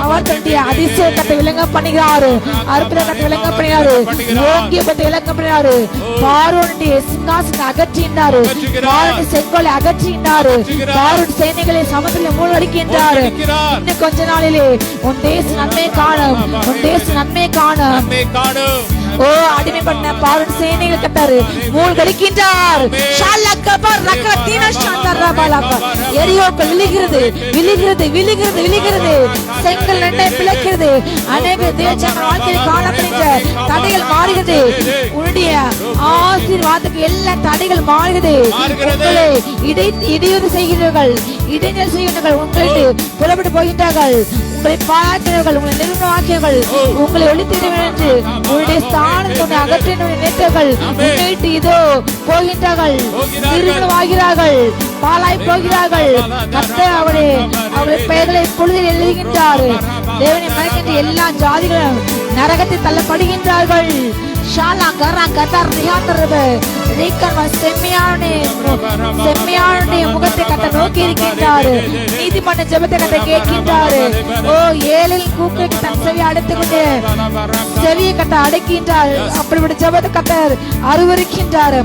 அவர் தன்னுடைய அதிசயத்தை விளங்க பண்ணுகிறாரு. அற்புதத்தை விளங்க பண்ணுகிறாரு. யோகியத்தை விளங்க பண்ணுகிறாரு. பார்வோனுடைய சிங்காசனத்தை அகற்றினாரு. பார்வோனுடைய செங்கோலை அகற்றினாரு. பார்வோன் சேனைகளை சமுத்திரத்தில் மூழ்கடிக்கின்றாரு. இன்னும் கொஞ்ச நாளிலே உன் தேச நன்மை காணும், உன் தேச நன்மை காணும். ஓ அடிமைப்பட்ட பார்வோன் சேனைகள் கட்டாரு மூழ்கடிக்கின்றார். எரியோக்கள் விழுகிறது, விழுகிறது, விழுகிறது, விழுகிறது. செங்கல் நன்மை பிழைக்கிறது. அநேக தேசங்கள் வாழ்க்கையில் காணப்படுகின்ற தடைகள் மாறுகிறது. உன்னுடைய ஆசீர்வாதத்துக்கு எல்லா தடைகள் மாறுகிறது. உங்களை இடையூறு செய்கிறீர்கள், இடைஞ்சல் செய்கிறீர்கள். உங்களுக்கு புறப்பட்டு போகின்றார்கள். உங்களை பாராட்டினர்கள், உங்களை நிறுவனமாக்கியவர்கள், உங்களை ஒழித்திடுவேன் என்று உங்களுடைய ஸ்தானத்தை அகற்றி நினைத்தவர்கள் முன்னிட்டு இதோ போகின்றார்கள், நிறுவனமாகிறார்கள், பாலாய் போகிறார்கள். கர்த்தர் அவருடைய பெயர்களை பொழுதில் எழுதுகின்றார். தேவனை மறைக்கின்ற எல்லா ஜாதிகளும் நரகத்தில் தள்ளப்படுகின்றார்கள். ஷாலா கரா கதர் ரியாதரபே ரீக்கன் செம்மையான முகத்தை கத்த நோக்கி இருக்கின்றார். நீதிமன்ற ஜெபத்தை கத்த கேட்கின்றார். ஓ ஏழில் கூக்கு தன் செவியை அடைத்துக்கொண்டு செவியை கத்த அடைக்கின்றார். அப்படிப்பட்ட ஜெபத்தை கத்த அருவருக்கின்றார்.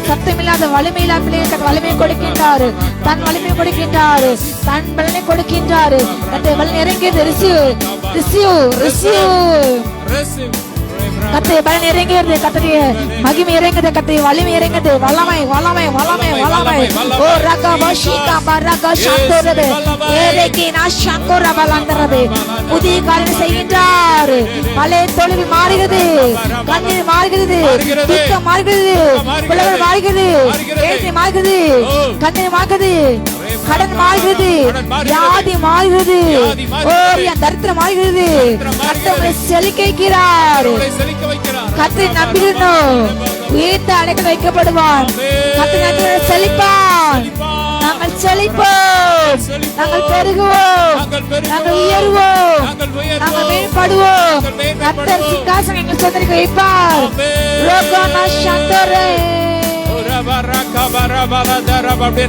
சத்தமில்லாத வலிமையில்லா பிள்ளைகளுக்கு வலிமை கொடுக்கின்றார். தன் வலிமை கொடுக்கின்றார். தன் பலனை கொடுக்கின்றார். கத்தை பலன் இறங்கியது. கத்தை பலன் இறங்கியது. கத்திரிய மகிமை இறங்குது. கத்தை வலிமை இறங்குது. வல்லமை வல்லமை வல்லமை வல்லமை. ஓ ரக வஷிகா பரக சந்தோரபே ஏரேகி நாஷங்கோர பலந்தரபே. புதிய காரியம் செய்கின்றார். பழைய தொழில் மாறுகிறது. கண்ணீர் மாறுகிறது. துக்கம் மாறுகிறது. புலவர் மாறுகிறது. ஏழ்மை மாறுகிறது. கண்ணீர் மாறுகிறது. கடன் மாறுகிறது. வியாதி மாறுகிறது. ஓ தரித்திரம் மாறுகிறது. கர்த்தரை செழிக்கிறார். கர்த்தரை நம்பினோம் உயர்த்த அடைக்க வைக்கப்படுவான். கர்த்தரை செழிப்பான். நாங்கள் செழிப்போம். நாங்கள் பெருகுவோம். நாங்கள் உயர்வோம். நாங்கள் மேம்படுவோம். கர்த்தர் சிங்காசனம் எங்கள் சொந்தருக்கு வைப்பார். ரோகானா சந்தரே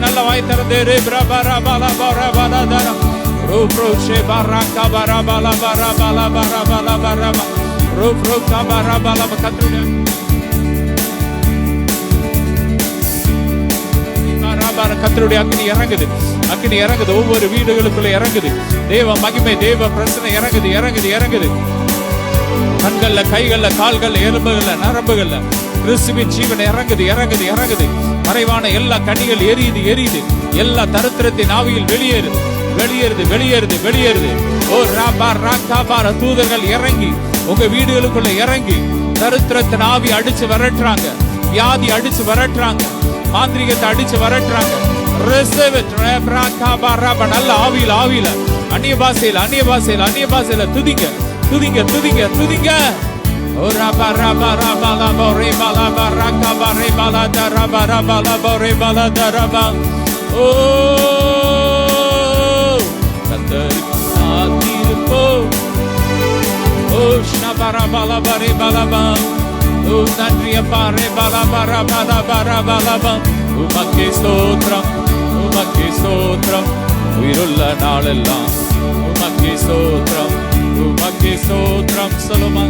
நல்ல வாய் திறந்து கர்த்தருடைய அக்கினி இறங்குது. அக்கினி இறங்குது. ஒவ்வொரு வீடுகளுக்குள்ள இறங்குது. தேவ மகிமை தேவ பிரசனை இறங்குது இறங்குது இறங்குது. கண்கள்ல கைகள்ல கால்கள்ல எலும்புகள்ல நரம்புகள்ல கிறிஸ்துவின் ஜீவன் இறங்குது இறங்குது இறங்குது. மறைவான எல்லா கனிகள் எரியுது எரியுது. எல்லா தரித்திரத்தின் ஆவியில் வெளியேறுது வெளியேறுது வெளியேறுது வெளியேறுது. ஓ ராபா ராகாபார தூதர்கள் இறங்கி உங்க வீடுகளுக்குள்ள இறங்கி தரித்திரத்தின் ஆவி அடிச்சு விரட்டுறாங்க. வியாதி அடிச்சு விரட்டுறாங்க. மாந்திரிகத்தை அடிச்சு விரட்டுறாங்க. நல்ல ஆவியில ஆவியில அந்நிய பாசையில அந்நிய பாசையில அந்நிய பாசையில துதிங்க துதிங்க துதிங்க துதிங்க. ஓ ராபா ராபா ராபா ராபா ரே பாலா பாரா கா ரே பாலா தரபா ராபா ராபா ரே பாலா தரபா. ஓ கர்த்தருக்கு காத்திருப்போம். ஓ ஷபரா பாலா பரே பாலா பா. ஓ நன்றிய பாரே பாலா பாரா பாலா பாரா பாலா பா. உமக்கே ஸ்தோத்திரம் உமக்கே ஸ்தோத்திரம் உயிருள்ள நாளெல்லாம் உமக்கே ஸ்தோத்திரம் உமக்கே ஸ்தோத்திரம். சொல்லுமா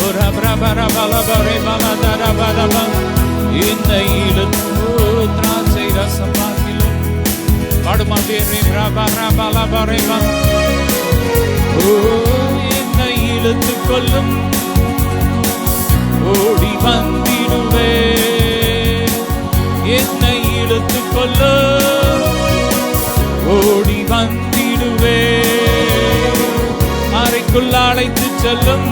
ஓ ரபரா பாரா பாலா பரே பாலா தரபா தரபா. இந்த ஈழத்து திராட்சை ரசம் பார்க்கிலும் பாடுமா தேரே ரபா ரபா லபா ரே பா. ஓ என்னை இழுத்து கொள்ளும் ஓடி வந்திடுவே. என்னை இழுத்து கொள்ளும் ஓடி வந்திடுவே. அறைக்குள் அழைத்து செல்லும்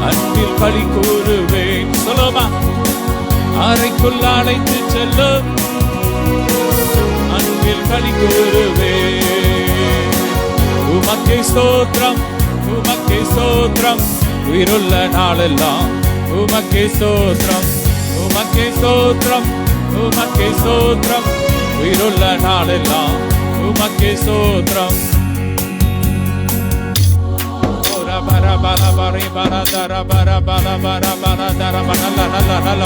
அன்பில் பழி கூறுவேன். சொல்லுமா அறைக்குள் அழைத்து செல்லும் அன்பில் பழி கூறுவேன். உமக்கே ஸ்தோத்திரம் உமக்கே ஸ்தோத்திரம் உயிருள்ள நாளெல்லாம் உமக்கே ஸ்தோத்திரம் உமக்கே ஸ்தோத்திரம் உமக்கே ஸ்தோத்திரம் உயிருள்ள நாளெல்லாம் உமக்கே ஸ்தோத்திரம். நல்ல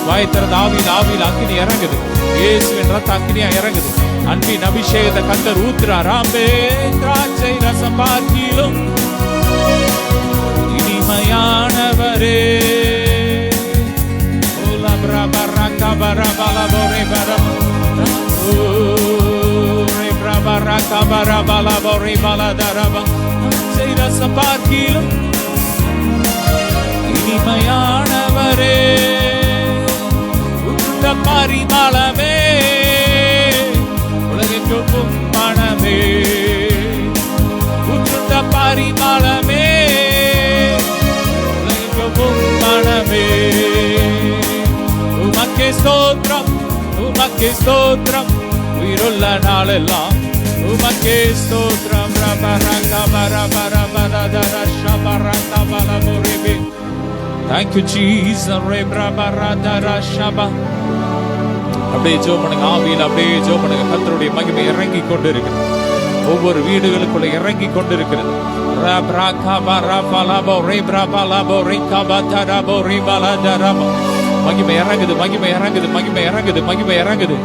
வாய் திறந்து ஆவியில் ஆவியில் அக்கினி இறங்குது. இயேசுவின் ரத்த அக்கினியா இறங்குது. அன்பின் அபிஷேகத்தை கர்த்தர் ஊத்துறார். ஆமே திராட்சை ரசம் பார்க்கிலும் இனிமையானவரே. ரசம் பார்க்கிலும் இனிமையானவரே. உந்த பரிமளமே உலகெங்கும் மனமே. உந்த பரிமளமே உலகெங்கும் மனமே. உமக்கே ஸ்தோத்திரம் உமக்கே ஸ்தோத்திரம் உயிருள்ள நாளெல்லாம் உமக்கே ஸ்தோத்திரம். Thank you Jesus. அப்படியே ஜெபம் பண்ணுங்க. ஆவியில் அப்படியே ஜெபம் பண்ணுங்க. கர்த்தருடைய மகிமை இறங்கி கொண்டு இருக்கு. ஒவ்வொரு வீடுகளுக்குள்ள இறங்கி கொண்டிருக்கிறது. மகிமை இறங்குது, மகிமை இறங்குது, மகிமை இறங்குது, மகிமை இறங்குது.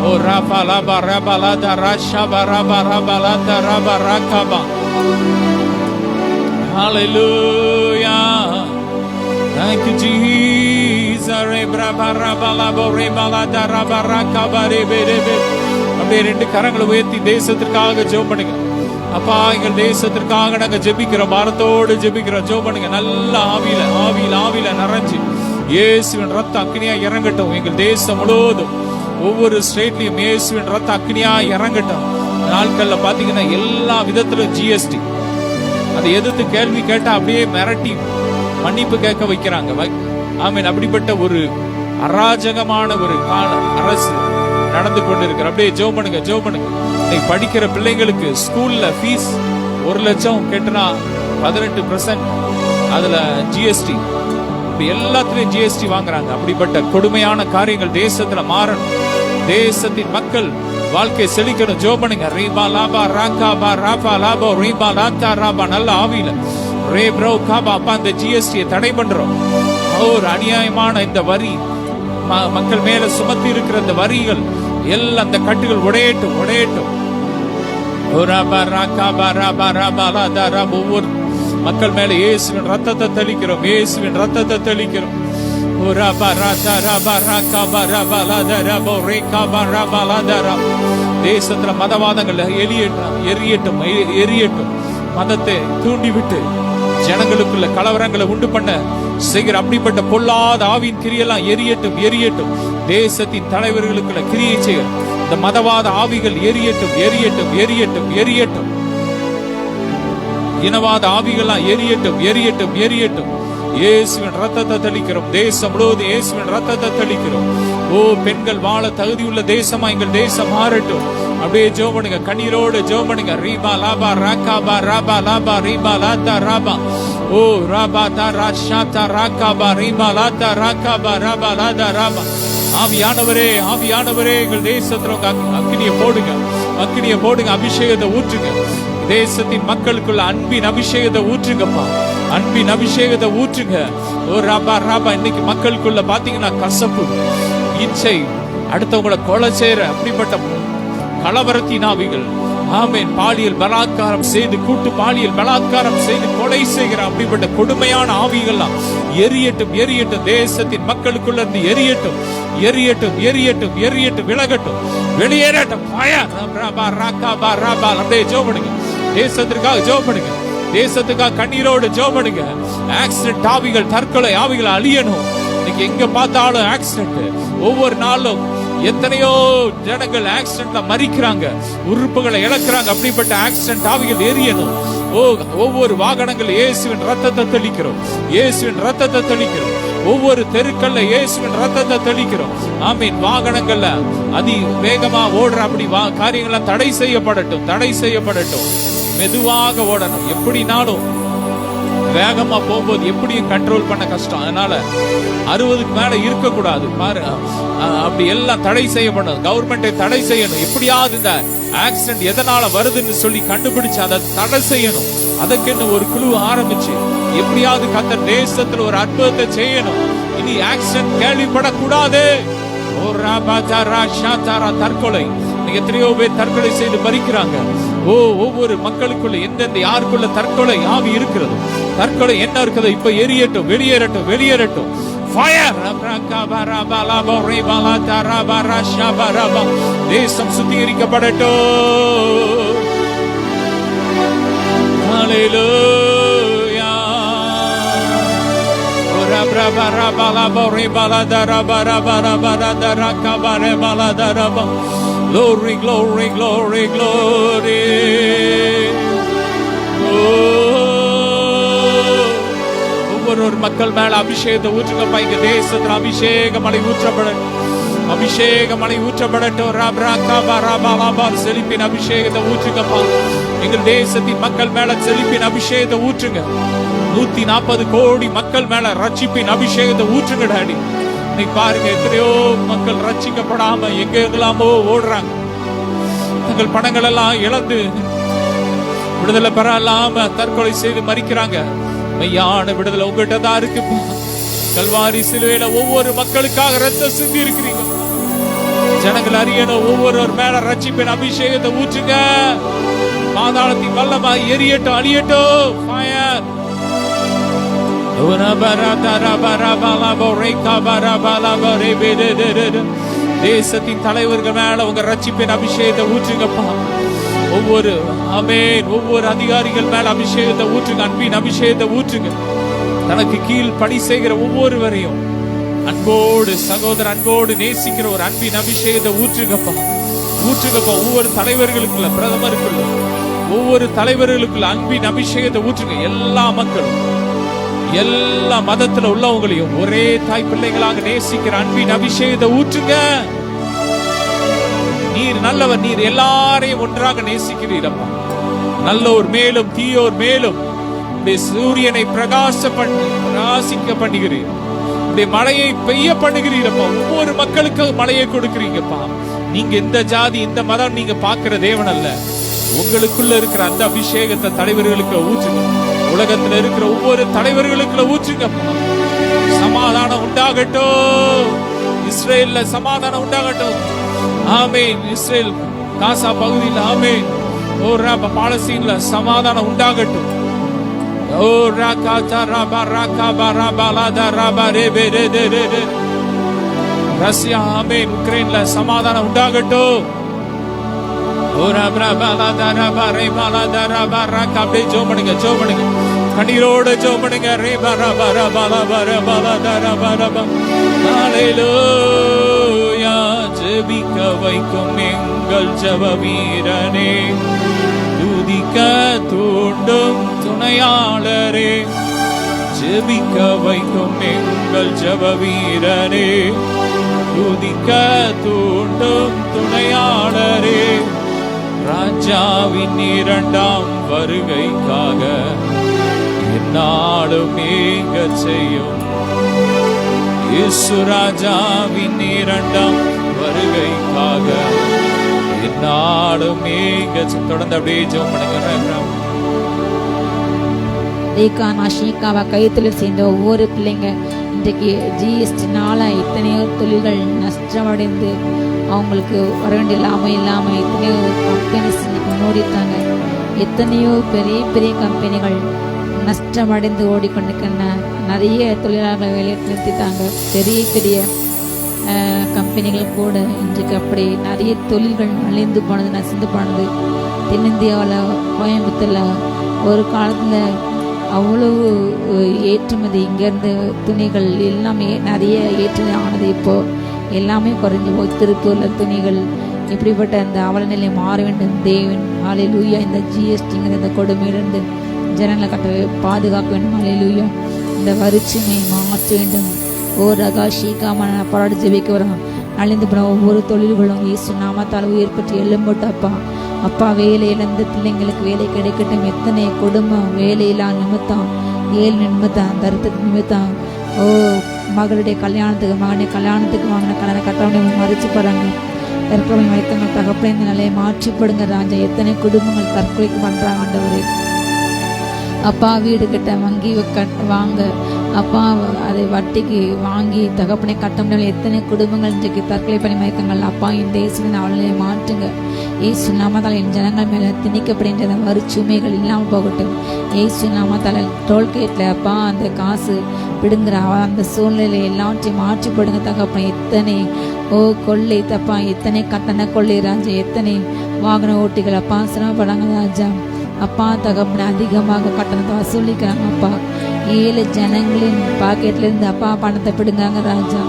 ஓ ராபா லாபா ராபா லாதா ராஷாபா ராபா ராபா லாதா ராபா ராகாபா. ஹalleluya, thank you Jesus. ராபா ராபா லாபா ராபா லாதா ராபா ராகாபா ரேபே. அப்படியே ரெண்டு கரங்களை உயர்த்தி தேசத்திற்காக ஜெபம் பண்ணுங்க. அப்பா, எங்கள் தேசத்திற்காக நாங்க ஜெபிக்கிறோம், பாரத்தோடு ஜெபிக்கிறோம். ஜெபம் பண்ணுங்க. நல்ல ஆவியில ஆவியில ஆவியில நிறைஞ்சு இயேசுவின் ரத்த அக்னியா இறங்கட்டும். எங்கள் தேசம் முழுவதும் ஒவ்வொரு ஸ்டேட்லயும் இயேசுவின் ரத்த அக்னியா இறங்கட்டும். நாட்கள்ல பாத்தீங்கன்னா எல்லா விதத்திலும் ஜிஎஸ்டி அதை எதிர்த்து கேள்வி கேட்டா அப்படியே மிரட்டி மன்னிப்பு கேட்க வைக்கிறாங்க. ஆமீன். அப்படிப்பட்ட ஒரு அராஜகமான ஒரு அரசு நடந்து கொண்டிருக்கிற. அப்படியே ஜெபம் பண்ணுங்க, ஜெபம் பண்ணுங்க. இன்னைக்கு படிக்கிற பிள்ளைங்களுக்கு ஸ்கூல்ல ஃபீஸ் 1 லட்சம் கேட்டுனா 18% அதுல ஜிஎஸ்டி, எல்லாத்திலையும் ஜிஎஸ்டி வாங்குறாங்க. அப்படிப்பட்ட கொடுமையான காரியங்கள் தேசத்துல மாறணும். தேசத்தின் மக்கள் வாழ்க்கை செழிக்கணும். ஜெபம் பண்ணுங்க. ரீபா லாபா ராகாபா ராபா லாபா ரீபா லாத்தா ராபா. நல்ல ஆவியில ரே ப்ரோ காபா. அப்பா, அந்த ஜிஎஸ்டியை தடை பண்றோம். ஒரு அநியாயமான இந்த வரி மக்கள் மேல சுமத்தி இருக்கிற இந்த வரிகள் எல்லாம், அந்த கட்டுகள் உடையட்டும், உடையட்டும். ஒவ்வொரு மக்கள் மேல இயேசுவின் ரத்தத்தை தெளிக்கிறோம், இயேசுவின் ரத்தத்தை தெளிக்கிறோம். தேசத்துல மதவாதங்கள் எரியட்டும், எரியட்டும். மதத்தை தூண்டிவிட்டு ஜனங்களுக்குள்ள கலவரங்களை உண்டு பண்ண செய்கிற அப்படிப்பட்ட பொல்லாத ஆவியின் கிரியெல்லாம் எரியட்டும், எரியட்டும். தேசத்தின் தலைவர்களுக்குள்ள கிரியை செய்ய இந்த மதவாத ஆவிகள் எரியட்டும், எரியட்டும், எரியட்டும், எரியட்டும். இனவாத ஆவிகள்லாம் எரியட்டும், எரியட்டும், எரியட்டும். இயேசுவின் ரத்தத்தை தெளிக்கிறோம். தேசம் முழுவதும் இயேசுவின் ரத்தத்தை தெளிக்கிறோம். ஓ, பெண்கள் வாழ தகுதியுள்ள தேசமா எங்கள் தேசம் மாறட்டும். அப்படியே ஜெபம் பண்ணுங்க, கண்ணீரோடு ஜெபம் பண்ணுங்க. ரீபா லாபா ராகாபா ராபா லாபா ரீபா லாதா ராபா. ஓ ராபா தா ராஷாதா ராகாபா ரீபா லாதா ராகாபா ராபா லாதா ராபா. ஆவியானவரே, ஆவியானவரே, எங்கள் தேசத்துல அக்கினியை போடுங்க, அக்கினியை போடுங்க. அபிஷேகத்தை ஊற்றுங்க. தேசத்தின் மக்களுக்குள்ள அன்பின் அபிஷேகத்தை ஊற்றுங்கப்பா, அன்பின் அபிஷேகத்தை ஊற்றுங்க. ஓ ராபா ராபா. இன்னைக்கு மக்களுக்குள்ள பாத்தீங்கன்னா கசப்பு, இச்சை, அடுத்தவங்களை கொலை செய்யற அப்படிப்பட்ட கலவரத்தின் ஆவிகள். ஆமேன். பாலியல் பலாத்காரம் செய்து, கூட்டு பாலியல் பலாத்காரம் செய்து கொலை செய்கிற அப்படிப்பட்ட கொடுமையான ஆவிகள்லாம் எரியட்டும், எரியட்டும். தேசத்தின் மக்களுக்குள்ள இருந்து எரியட்டும், எரியட்டும், எரியட்டும், எரியட்டும், விலகட்டும், வெளியேறட்டும். அப்படியே ஜெபம் பண்ணுங்க. தேசத்திற்காக ஜெபம் பண்ணுங்க. தேசத்துக்காக கண்ணீரோடு ஜெபம் பண்ணுங்க. ஆக்சிடென்ட் ஆவிகள், தற்கொலை ஆவிகள் அழியணும். இன்னைக்கு எங்க பார்த்தாலும் ஆக்சிடென்ட். ஒவ்வொரு நாளும் எத்தனையோ ஜனங்கள் ஆக்சிடென்ட்ல மரிக்கிறாங்க, உறுப்புகளை இழக்கிறாங்க. அப்படிப்பட்ட ஆக்சிடென்ட் ஆவிகள் எரியணும். ஒவ்வொரு வாகனங்கள் இயேசுவின் ரத்தத்தை தெளிக்கிறோம், இயேசுவின் ரத்தத்தை தெளிக்கிறோம். ஒவ்வொரு தெருக்கள்ல இயேசுவின் ரத்தத்தை தெளிக்கிறோம். ஆமீன். வாகனங்கள்ல அதி வேகமா ஓடுற அப்படி காரியங்கள்லாம் தடை செய்யப்படட்டும், தடை செய்யப்படட்டும். மெதுவாக ஓடணும். எப்படினாலும் வேகமா போகும்போது எப்படியும் கண்ட்ரோல் பண்ண கஷ்டம். அதனால 60க்கு மேல இருக்க கூடாது. பாரு, அப்படி எல்லாம் தடை செய்யப்படும். கவர்மெண்ட் தடை செய்யணும். எப்படியாவது இந்த ஆக்சிடென்ட் எதனால வருதுன்னு சொல்லி கண்டுபிடிச்சு அதை தடை செய்யணும். அதுக்குன்னு ஒரு குழு ஆரம்பிச்சு எப்படியாவது கர்த்தர் தேசத்துல ஒரு அற்புதத்தை செய்யணும். இனி ஆக்சிடென்ட் கேள்விப்படக்கூடாது. தற்கொலை, எத்தனையோ பேர் தற்கொலை செய்து மரிக்கிறாங்க. ஒவ்வொரு மக்களுக்குள்ள எந்தெந்த யாருக்குள்ள தற்கொலை ஆவி இருக்கிறது, தற்கொலை என்ன இருக்குது, இப்ப எரியட்டும், வெளியேறட்டும், வெளியேறட்டும். தேசம் சுத்திகரிக்கப்படட்டும். ஹல்லேலூயா. Glory, glory, glory, glory. ஒவ்வொரு மக்கள் மேல அபிஷேகத்தை ஊற்றுங்கப்பா. இங்க தேசத்துல அபிஷேக மழை ஊற்றப்படட்டும், அபிஷேக மழை ஊற்றப்படட்டும். செழிப்பின் அபிஷேகத்தை ஊற்றுங்கப்பா. எங்கள் தேசத்தின் மக்கள் மேல செழிப்பின் அபிஷேகத்தை ஊற்றுங்க. 140 கோடி மக்கள் மேல ரட்சிப்பின் அபிஷேகத்தை ஊற்றுங்க டாடி. இன்னைக்கு பாருங்க, எத்தனையோ மக்கள் ரட்சிக்கப்படாம எங்க எல்லாமோ ஓடுறாங்க. தங்கள் பணங்கள் எல்லாம் இழந்து விடுதலை பெறலாம தற்கொலை செய்து மறிக்கிறாங்க. மெய்யான விடுதலை உங்ககிட்ட தான் இருக்குப்பா. கல்வாரி சிலுவையில ஒவ்வொரு மக்களுக்காக ரத்தம் சிந்தி இருக்கிறீங்க. ஜனங்கள் அறியணும், ஒவ்வொருவர் மேல ரட்சிப்பின் அபிஷேகத்தை ஊற்றுங்க. பாதாளத்தின் வல்லமா எரியட்டும், அழியட்டும். ஃபயர். தேசத்தின் தலைவர்கள் மேல உங்க ரட்சிப்பின் அபிஷேகத்தை ஊற்றுங்கப்பா. ஒவ்வொரு ஒவ்வொரு அதிகாரிகள் மேல அபிஷேகத்தை ஊற்றுங்க, அன்பின் அபிஷேகத்தை ஊற்றுங்க. தனக்கு கீழ் பணி செய்கிற ஒவ்வொருவரையும் அன்போடு சகோதர அன்போடு நேசிக்கிற ஒரு அன்பின் அபிஷேகத்தை ஊற்றுங்கப்பா. ஊற்றுங்கப்பா. ஒவ்வொரு தலைவர்களுக்குள்ள, பிரதமருக்குள்ள, ஒவ்வொரு தலைவர்களுக்குள்ள அன்பின் அபிஷேகத்தை ஊற்றுங்க. எல்லா மக்களும், எல்லா மதத்துல உள்ளவங்களையும் ஒரே தாய் பிள்ளைகளாக நேசிக்கிற அன்பின் அபிஷேகத்தை ஊற்றுங்க. நீர் நல்லவர், நீர் எல்லாரையும் ஒன்றாக நேசிக்கிறீரப்பா. நல்லோர் மேலும் தீயோர் மேலும் சூரியனை பிரகாசிக்க பண்ணுகிறீர். மழையை பெய்ய பண்ணுகிறீரப்பா. ஒவ்வொரு மக்களுக்கு மழையை கொடுக்கிறீங்கப்பா. நீங்க இந்த ஜாதி இந்த மதம் நீங்க பாக்குற தேவன் அல்ல. உங்களுக்குள்ள இருக்கிற அந்த அபிஷேகத்தை தலைவர்களுக்கு ஊற்றுங்க. உலகத்துல இருக்கிற ஒவ்வொரு தலைவர்களுக்குள்ள ஊற்றுங்கப்பா. சமாதானம் உண்டாகட்டும். இஸ்ரேல்ல சமாதானம் உண்டாகட்டும். ஆமென். இஸ்ரேல் காசா பகுதியில் ஆமென். ஓ ராபா பாலஸ்தீன்ல சமாதானம் உண்டாகட்டும். ஓ ராகா ராபா ராகா ராபா லாதா ராபா ரேபே ரே ரே ரே. ரஷ்யா ஆமென். உக்ரைன்ல சமாதானம் உண்டாகட்டும். ஓ ராபா லாதா ராபா ரேபா லாதா ராபா ராகா. அப்படியே ஜெபம் பண்ணுங்க, ஜெபம் பண்ணுங்க, கண்ணீரோட ஜெபம் பண்ணுங்க. ரேபா ராபா ராபா லாபா ராபா லாதா ராபா ராபா. ஹல்லேலூயா. ஜெபிக்க வைக்கும் எங்கள் ஜெப வீரனே, துதிக்க தூண்டும் துணையாளரே. ஜெபிக்க வைக்கும் எங்கள் ஜெப வீரனே, துதிக்க தூண்டும் துணையாளரே. ராஜாவின் இரண்டாம் வருகைக்காக என்னாலும் ஏங்க செய்யும். இயேசு ராஜாவின் இரண்டாம் வருகைக்காக என்னாலும் ஏங்க. தொடர்ந்து அப்படியே ஜெபம் பண்ணுங்க. ரேகானா ஷேகாவா கைத்தொழில் செய்த ஒவ்வொரு பிள்ளைங்க இன்றைக்கு ஜிஎஸ்டினால எத்தனையோ தொழில்கள் நஷ்டமடைந்து அவங்களுக்கு வர வேண்டிய லாபம் இல்லாமல் எத்தனையோ கம்பெனிஸ் மூடித்தாங்க. எத்தனையோ பெரிய பெரிய கம்பெனிகள் நஷ்டமடைந்து ஓடிக்கொண்டிருக்கின்றன. நிறைய தொழிலாளர்களை வேலையை நிறுத்திட்டாங்க. பெரிய பெரிய கம்பெனிகள் கூட இன்றைக்கு அப்படி நிறைய தொழில்கள் அழிந்து போனது, நசிந்து போனது. தென்னிந்தியாவில் கோயம்புத்தூரில் ஒரு காலத்தில் அவ்வளவு ஏற்றுமதி, இங்கேருந்து துணிகள் எல்லாமே நிறைய ஏற்றுமதி ஆனது. இப்போது எல்லாமே குறைஞ்சி போய் திருப்பூரில் துணிகள். இப்படிப்பட்ட அந்த அவல நிலை மாற வேண்டும் தேவன். ஹல்லேலூயா. இந்த ஜிஎஸ்டிங்கிற இந்த கொடுமையிலிருந்து ஜனங்களை பாதுகாக்க வேண்டும். ஹல்லேலூயா. இந்த வரிச்சுமை மாற்ற வேண்டும். ஓ ரகா ஷீகாம பாடி ஜெபிக்க வரோம். அழிந்து போன ஒவ்வொரு தொழில்களும் இயேசு நாமத்தால் உயிர் பற்றி எழும்பட்டப்பா. அப்பா வேலை இழந்த பிள்ளைங்களுக்கு வேலை கிடைக்கட்டும். எத்தனை குடும்பம் வேலையில்லா நிமித்தம், ஏழு நிமித்தம், தருத்தத்து நிமித்தம், ஓ மகளுடைய கல்யாணத்துக்கு, மகனுடைய கல்யாணத்துக்கு வாங்கின கடனை கட்டணம் மறிச்சு போகிறாங்க. தற்கொலை வைத்தவங்க தகப்பட இந்த நிலையை மாற்றிப்படுங்க ராஜா. எத்தனை குடும்பங்கள் தற்கொலைக்கு பண்ணுறாங்க ஆண்டவரே. அப்பா வீடு கட்ட வங்கி வாங்க அப்பா அதை வட்டிக்கு வாங்கி தகப்பனை கட்ட முடியல. எத்தனை குடும்பங்கள் இன்றைக்கு தற்கொலை பண்ணி மயக்கங்கள். அப்பா இந்த இயேசுவின் அவளையை மாற்றுங்க. இயேசு நாமத்தால் என் ஜனங்கள் மேலே திணிக்கப்படுகின்ற வரிச்சுமைகள் இல்லாமல் போகட்டும். இயேசு நாமத்தால் டோல்கேட்டில் அப்பா அந்த காசு பிடுங்குற அந்த சூழ்நிலை எல்லாத்தையும் மாற்றிப்படுங்க தகப்பனை. எத்தனை கொள்ளை தப்பா, எத்தனை கட்டண கொள்ளை ராஜா, எத்தனை வாகன ஓட்டிகள் அப்பா சிரமப்படாங்க ராஜா. அப்பா தகப்பனை அதிகமாக கட்டணத்தை வசூலிக்கிறாங்க அப்பா. ஏழு ஜனங்களின் பாக்கெட்லேருந்து அப்பா பணத்தை பிடுங்காங்க ராஜா.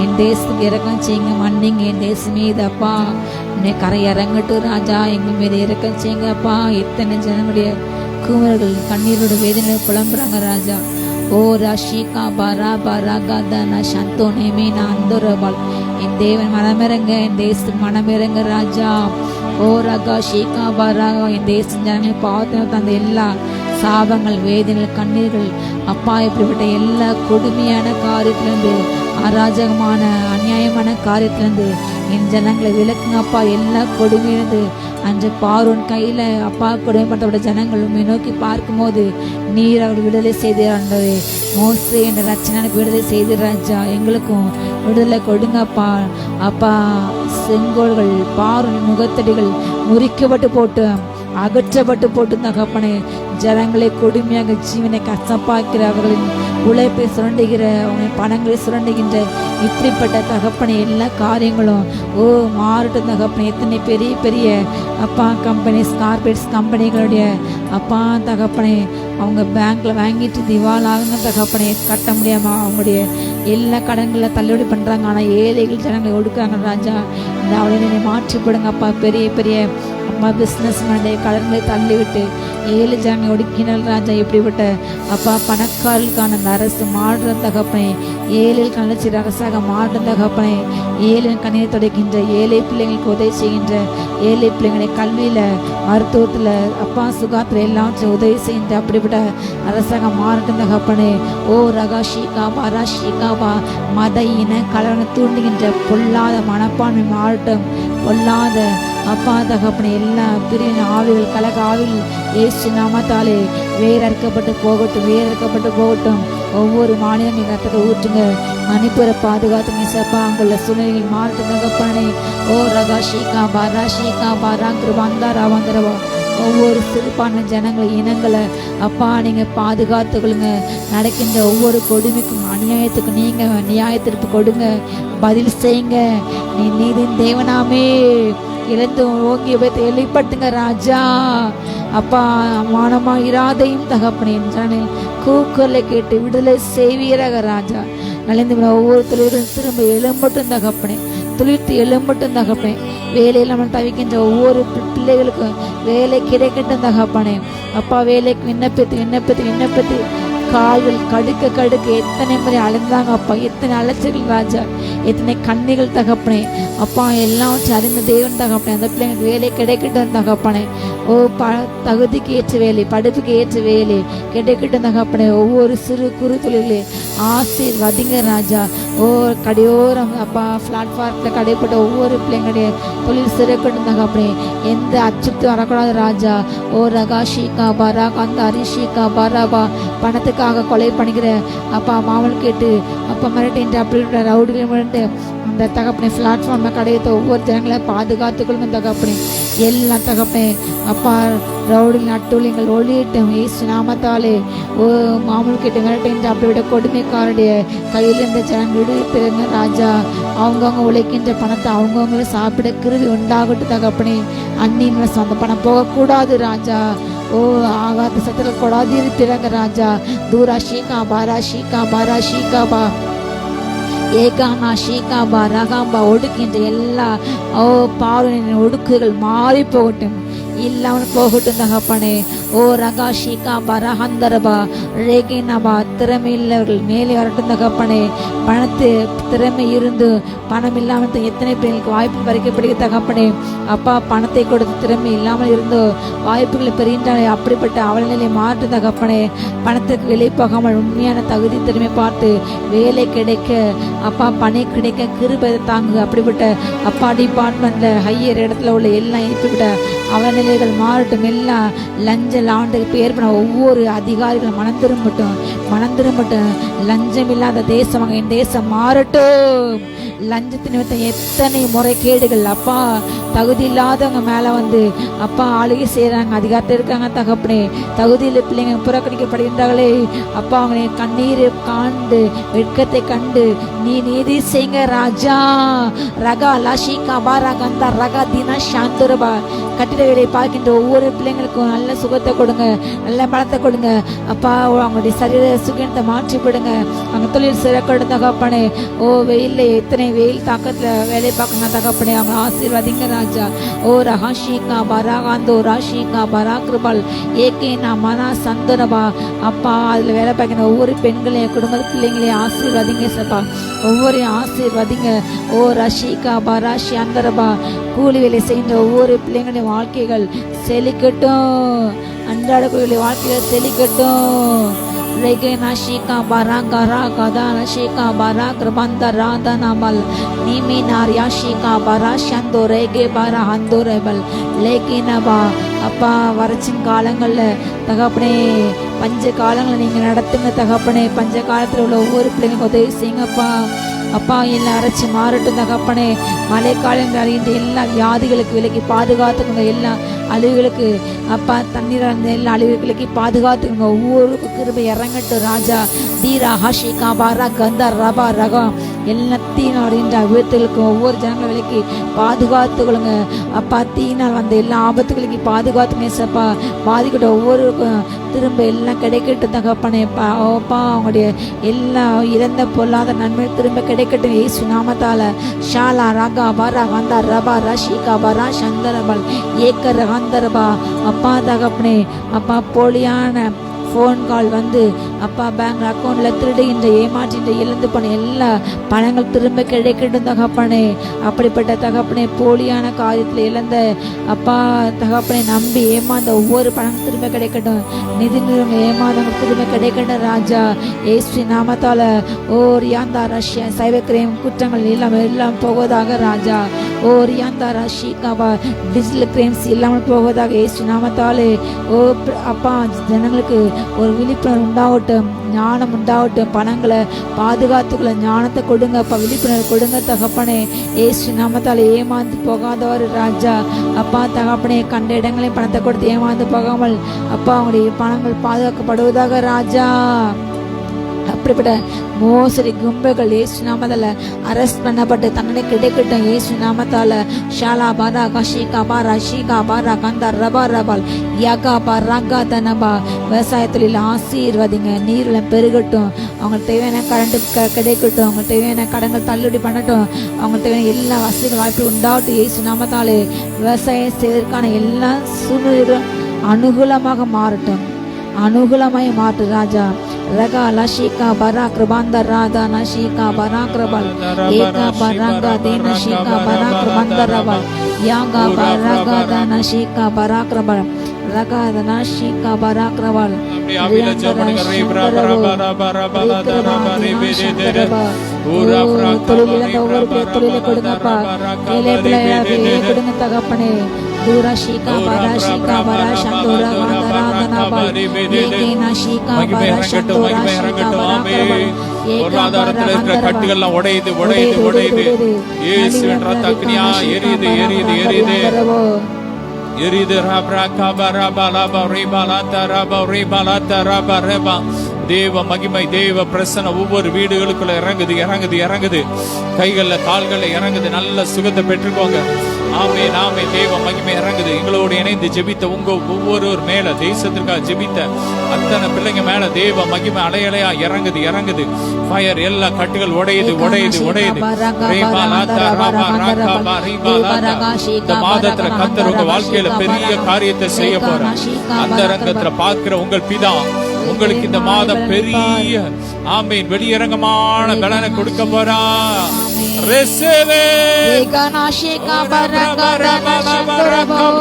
என் தேசத்துக்கு இறக்கம் செய்யுங்க, மன்னிங்க என் தேசம் மீது அப்பா. இன்னைக்கு கரை இறங்கட்டும் ராஜா, எங்கள் மீது இறக்கம் செய்யுங்க அப்பா. எத்தனை ஜனங்களுடைய குமர்கள் கண்ணீரோட வேதனை புலம்புறாங்க ராஜா. ஓ ராஷிகா பாரா பாரா காதானா சந்தோனேமே நான் அந்தோரபால். என் தேவன் மனமிறங்க, என் தேசம் மனமிறங்க ராஜா. ஓ ரகா ஷீகா பாரா. என் தேசம் ஜனங்கள் பார்த்து அந்த எல்லா சாபங்கள், வேதனைகள், கண்ணீர்கள் அப்பா இப்படிப்பட்ட எல்லா கொடுமையான காரியத்திலிருந்து, அராஜகமான அநியாயமான காரியத்திலிருந்து என் ஜனங்களை விளக்குங்க அப்பா. எல்லா கொடுமையிலிருந்து அன்று பார்வோன் கையில அப்பா கொடுமைப்பட்ட ஜனங்கள் உண்மை நோக்கி பார்க்கும்போது நீர் அவர் விடுதலை செய்தாண்டவே. மோசே என்ற ரட்சகனுக்கு விடுதலை செய்து ராஜா, எங்களுக்கும் விடுதலை கொடுங்கப்பா. அப்பா, செங்கோல்கள் பார்வோன் முகத்தடிகள் முறிக்கப்பட்டு போட்டு அகற்றப்பட்டு போட்டு தகப்பனே, ஜனங்களை கொடுமையாக ஜீவனை கஷ்டப்பாக்கிற அவர்களின் உழைப்பை சுரண்டுகிற அவனை பணங்களை சுரண்டுகின்ற இப்படிப்பட்ட தகப்பனை எல்லா காரியங்களும் மாறட்டும் தகப்பனை. எத்தனை பெரிய பெரிய அப்பா கம்பெனிஸ், கார்பரேட்ஸ் கம்பெனிகளுடைய அப்பா தகப்பனை அவங்க பேங்க்ல வாங்கிட்டு திவால் ஆகுங்க தகப்பனை, கட்ட முடியாம அவங்களுடைய எல்லா கடன்களை தள்ளுபடி பண்றாங்க. ஆனா ஏழைகள் ஜனங்களை ஒடுக்குறாங்க ராஜா. இந்த அவளை மாற்றி போடுங்க அப்பா. பெரிய பெரிய அப்பா பிஸ்னஸ் மேனுடைய கடன்களை தள்ளிவிட்டு ஏழு ஜனங்களை ஒடுக்கினால் ராஜா. இப்படிப்பட்ட அப்பா பணக்காரர்களுக்கான அந்த அரசு மாடுற தகப்பனை, ஏழில் கணச்சி அரசாக மாடுற தகப்பனை, ஏழின் கண்ணீர் துடைக்கின்ற ஏழை பிள்ளைங்களுக்கு உதவி செய்கின்ற ஏழை பிள்ளைங்களை கல்வியில, மருத்துவத்துல, அப்பா சுகாத்துல எல்லாத்தையும் உதவி செய்கின்ற அப்படிப்பட்ட அரசாக மாறட்டும் தகப்பனே. ரகா ஷீகாபா ரா ஷீகாபா மத இன கலவனை தூண்டுகின்ற பொல்லாத மனப்பான்மை மாறட்டும். பொல்லாத அப்பா தகப்பனை எல்லா பிரிவின ஆவிகள், கலக ஆவிகள் இயேசு நாமத்தாலே வேறறுக்கப்பட்டு போகட்டும், வேறறுக்கப்பட்டு போகட்டும். ஒவ்வொரு மாநிலங்களும் ரத்தத்தை ஊற்றுங்க, மணிப்பூரை பாதுகாத்துங்க சப்பா. அங்குள்ள சூழ்நிலைகள் மாறட்டும் தகப்பனே. ரகா ஷீகாபா ரா ஷீகாபா ரா கிருபாந்தரா வந்தரவா. ஒவ்வொரு சிறுபான்மை ஜனங்களை, இனங்களை அப்பா நீங்க பாதுகாத்துக்கொள்ளுங்க. நடக்கின்ற ஒவ்வொரு கொடுமைக்கும் அநியாயத்துக்கும் நீங்க நியாய தீர்ப்பு கொடுங்க, பதில் செய்யுங்க. நீ நீதின் தேவனாமே இழந்து ஓங்கி வைத்து வெளிப்படுத்துங்க ராஜா. அப்பா மானமா இராதையும் தகப்பனே ஜனே கூக்குரலை கேட்டு விடுதலை செய்வீராக ராஜா. நலிந்து ஒவ்வொரு தொழிலும் திரும்ப எழும்பட்டும் தகப்பனே, துளிர்த்து எழும்பட்டும் தகப்பனே. வேலையில் நம்ம தவிக்கின்ற ஒவ்வொரு பிள்ளைகளுக்கும் வேலை கிடைக்கட்டும் தகப்பனே. அப்பா வேலைக்கு விண்ணப்பித்து கால்கள் கடுக்க கடுக்க எத்தனை முறை அலைந்தாங்க அப்பா, எத்தனை அலைச்சல்கள் ராஜா, எத்தனை கண்ணிகள் தகப்பனே. அப்பா எல்லாம் அறிந்த தேவன் தகப்பனே. அந்த பிள்ளைங்களுக்கு வேலை கிடைக்கட்டும் தகப்பனே. தகுதிக்கு ஏற்ற வேலை, படிப்புக்கு ஏற்ற வேலை கிடைக்கட்டும் தகப்பனே. ஒவ்வொரு சிறு குறு தொழில்களே ஆசீர்வதிங்க ராஜா. கடையோரம் அப்பா பிளாட்ஃபார்ம்ல கடைப்பட்ட ஒவ்வொரு பிள்ளைங்களுடைய தொழில் சிறக்கட்டும் தகப்பனே. எந்த அச்சுறுத்தம் வரக்கூடாது ராஜா. ரகா ஷீகா பரா கந்தாரி ஷீகா பராபா. பணத்துக்காக கொலை பண்ணிக்கிற அப்பா மாமல் கேட்டு அப்பா மிரட்டின்ற அப்படி ரவுடிகள் அந்த தகப்பனே பிளாட்ஃபார்ம்ல கடையத்த ஒவ்வொரு ஜனங்களை பாதுகாத்துக்கொள்ளுங்க தகப்பனே. எல்லாம் தகப்பனே அப்பா ரவுடிகள் நட்டுலிங்கள் ஒளியிட்டும் இயேசு நாமத்தாலே. மாமல் கேட்டு மிரட்டின்ற அப்படி விட கொடுமைக்காரருடைய கையில் இருந்த ஜனங்கள் விடுவித்திருங்க ராஜா. அவங்கவுங்க உழைக்கின்ற பணத்தை அவங்கவுங்கள சாப்பிட கிருவி உண்டாகட்டும் தகப்பனே. அந்நிய சொந்த பணம் போகக்கூடாது ராஜா. ஆகாத சத்துல கொடாது இருப்பிறாங்க ராஜா. தூரா ஷீகா பாரா ஷீகா பாரா ஷீகா பா ஏகாமா ஷீகாபா ரகாம்பா. ஒடுக்கின்ற எல்லா பாவனின் ஒடுக்குகள் மாறி போகட்டும், இல்லாமல் போகட்டும் தகப்பனே. ரகா ஷீகாபா ரஹந்தரபா ரேகினபா. திறமை இல்லவர்கள் மேலே வரட்டும் தகப்பனே. திறமை இருந்து பணம் இல்லாமல் எத்தனை பேருக்கு வாய்ப்பு பறிக்கப்படுகிற தகப்பனே. அப்பா பணத்தை கொடுத்து திறமை இல்லாமல் இருந்தோ வாய்ப்புகளை பெறுகின்றாலே அப்படிப்பட்ட அவலநிலை மாற்று தகப்பனே. பணத்துக்கு விலை போகாமல் உண்மையான தகுதி திறமை பார்த்து வேலை கிடைக்க அப்பா பணி கிடைக்க கிருபை தாங்க. அப்படிப்பட்ட அப்பா டிபார்ட்மெண்ட்ல ஹையர் இடத்துல உள்ள எல்லாம் இப்படிப்பட்ட அவலநிலைகள் மாறட்டும். எல்லாம் லஞ்ச லாண்டுக்கு பேர் பண்ண ஒவ்வொரு அதிகாரிகளும் மனம் திரும்பட்டும். லஞ்சம் இல்லாத தேசம் என் தேசம் மாறட்டும். லஞ்சத்தின் நிமித்தம் எத்தனை முறைகேடுகள் அப்பா தகுதி இல்லாதவங்க மேல வந்து அப்பா ஆளுகை செய்யறாங்க, அதிகாரத்தில் இருக்காங்க தகப்பனே. தகுதியில் பிள்ளைங்க புறக்கணிக்கப்படுகின்றார்களே அப்பா, அவங்க கண்ணீர் காண்டு வெட்கத்தை கண்டு நீ நீதி செய்ங்க ராஜா. ரகா லாஷி கபாரா கந்தா ரகா தீனா சாந்துரபா. கட்டிட வேலையை பார்க்கின்ற ஒவ்வொரு பிள்ளைங்களுக்கும் நல்ல சுகத்தை கொடுங்க, நல்ல பலத்தை கொடுங்க அப்பா. அவங்களுடைய சரீர சுகத்தை மாற்றி விடுங்க. அவங்க தொழில் சிறக்கடும் தகப்பனே. வெயில்ல எத்தனை வெயில் தாக்கத்துல வேலை பார்க்கணும் தகப்பனே. அவங்க ஆசீர்வதிங்க ராஜா. ரஹாஷிகா பராகாந்தோ ராஷிகா பராகிருபால் ஏகே நான் மனா சந்தனபா. அப்பா அதுல வேலை பார்க்கிற ஒவ்வொரு பெண்களையும் குடும்ப பிள்ளைங்களையும் ஆசீர்வதிங்க சப்பா. ஒவ்வொரு ஆசீர்வதிங்க. ரஷிகா பராஷி அந்தரபா. கூலி வேலை செய்கின்ற ஒவ்வொரு பிள்ளைங்களுடைய வாழ்க்கைகள் செழிக்கட்டும். அன்றாட வாழ்க்கைகள் செழிக்கட்டும். Rege Nashika Baranga Ragadana Shika Barak Rabanda Radanamal Nimi Naryashika Barashando Rege Barahandorebal Lekinaba அப்பா வறட்சின் காலங்களில் தகப்பனே பஞ்ச காலங்களை நீங்கள் நடத்துங்க தகப்பனே பஞ்ச காலத்தில் உள்ள ஒவ்வொரு பிள்ளைங்களுக்கும் உதவி செய்யுங்கப்பா அப்பா எல்லாம் அரைச்சி மாறட்டும் தகப்பனே மழை காலங்கள் அறிகின்ற எல்லா வியாதிகளுக்கு விலக்கி பாதுகாத்துக்கோங்க எல்லா அழிவுகளுக்கு அப்பா தண்ணீர் அந்த எல்லா அழிவுகளுக்கு பாதுகாத்துக்கோங்க ஒவ்வொரு கிருபை இறங்கட்டும் ராஜா தீரா ஹஷிகா பாரா கந்தா ரபா ரகம் எல்லாத்தையும் அப்படின்ற விபத்துகளுக்கு ஒவ்வொரு ஜனங்களை விலக்கி பாதுகாத்துக்கொள்ளுங்க அப்பா தீனால் வந்த எல்லா ஆபத்துகளுக்கு பாதுகாத்துங்க சப்பா பாதிக்கிட்ட ஒவ்வொருக்கும் திரும்ப எல்லாம் கிடைக்கட்டும் தகப்பனே அப்பா அவங்களுடைய எல்லா இழந்த பொல்லாத நன்மை திரும்ப கிடைக்கட்டும் இயேசு நாமத்தால ஷாலா ரகா பரா கந்தா ரபா ரஷிகா பரா சந்தரபல் ஏக்க ரகந்தரபா அப்பா தகப்பனே அப்பா போலியான ஃபோன் கால் வந்து அப்பா பேங்க் அக்கௌண்ட்ல திருடுகின்ற ஏமாற்றின்ற இழந்து போன எல்லா பணங்கள் திரும்ப கிடைக்கட்டும் தகப்பனே அப்படிப்பட்ட தகப்பனே போலியான காரியத்தில் இழந்த அப்பா தகப்பனை நம்பி ஏமாந்த ஒவ்வொரு பணம் திரும்ப கிடைக்கட்டும் நிதி நிறுவனம் ஏமாந்தவங்க திரும்ப கிடைக்கட்டும் ராஜா ஏசு நாமத்தால ஓ ரியாந்தா ரஷ்யா சைபர் கிரைம் குற்றங்கள் எல்லாம் போவதாக ராஜா ஓ ரியாந்தா ரஷிகாவா டிஜிட்டல் கிரைம்ஸ் இல்லாமல் போவதாக ஏசு நாமத்தாலே ஓ அப்பா ஜனங்களுக்கு ஒரு விழிப்புணர்வு உண்டாகட்டும் ஞானம் உண்டாகட்டும் பணங்களை பாதுகாத்துக்குள்ள ஞானத்தை கொடுங்க அப்பா விழிப்புணர்வு கொடுங்க தகப்பனே ஏசு நாமத்தால் ஏமாந்து போகாதவர் ராஜா அப்பா தகப்பனே கண்ட இடங்களையும் பணத்தை கொடுத்து ஏமாந்து போகாமல் அப்பா அவங்களுடைய பணங்கள் பாதுகாக்கப்படுவதாக ராஜா அப்படிப்பட்ட மோசடி கும்பல்கள் இயேசு நாமத்தால அரெஸ்ட் பண்ணப்பட்டு தண்டனை கிடைக்கட்டும் இயேசு நாமத்தால ஷாலா பாரா கஷிகா பாரா ஷீகா பாரா கந்தா ரபா ரபால் யகா பராகா தனபா விவசாய தொழில் ஆசீர்வதிங்க நீரில் பெருகட்டும் அவங்களுக்கு தேவையான கரண்ட் கிடைக்கட்டும் அவங்களுக்கு தேவையான கடன்கள் தள்ளுபடி பண்ணட்டும் அவங்களுக்கு தேவையான எல்லா வசதிகள் வாய்ப்பு உண்டாகட்டும் இயேசு நாமத்தாலே விவசாயம் செய்வதற்கான எல்லா சூழ்நிலைகளும் அனுகூலமாக மாறட்டும் அனுகூலமாய் மாற்று ராஜா ரகா லஷிகா பராக் ரபாந்த ராதா நஷிகா பராக் ரபல் ஏகா பராகா தேன ஷிகா பராக் ரபாந்த ரபல் யாகா பராகா தான ஷிகா பராக் ரபல் ரகா தான ஷிகா பராக் ரபல் ஆவியில ஜெபனுங்க ரேப்ரா பரபரா பரபரா தரபா ரேபேதே ஊரா பிரகா தொழிலை கொடுங்கப்பா ஏழை பிள்ளைகளுக்கு கொடுங்க தகப்பனே தூரா ஷீகா பரா ஷீகா பரா சந்தோரா மாதராதனா பல் ஏகேனா ஷீகா பரா சந்தோரா ஷீகா பரா கரபல் பொருளாதாரத்துல இருக்கிற கட்டுகள்லாம் உடையுது உடையுது உடையுது இயேசுவின் ரத்த அக்னியா எரியுது எரியுது எரியுது எரியுது ரபரா கபரா பலபா ரிபலா தரபா ரிபலா தரபா ரபா தேவ மகிமை தேவ பிரசன்ன ஒவ்வொரு வீடுகளுக்குள்ள இறங்குது இறங்குது இறங்குது கைகள்ல கால்கள்ல இறங்குது நல்ல சுகத்தை பெற்றுக்கோங்க ஆமே நாமே தேவ மகிமை இறங்குது எங்களோடு இணைந்து ஜெபித்த உங்க ஒவ்வொரு மேல தேசத்திற்காக ஜெபித்த அத்தனை பிள்ளைங்க மேல தேவ மகிமை அலையலையா இறங்குது இறங்குது ஃபயர் எல்லா கட்டுகள் உடையுது உடையுது உடையுது இந்த மாதத்துல கர்த்தர் உங்க வாழ்க்கையில பெரிய காரியத்தை செய்ய போற அந்த ரங்கத்துல பார்க்கிற உங்கள் பிதா உங்களுக்கு இந்த மாதம் பெரிய ஆமீன் வெளியரங்கமான பலனை கொடுக்க போறா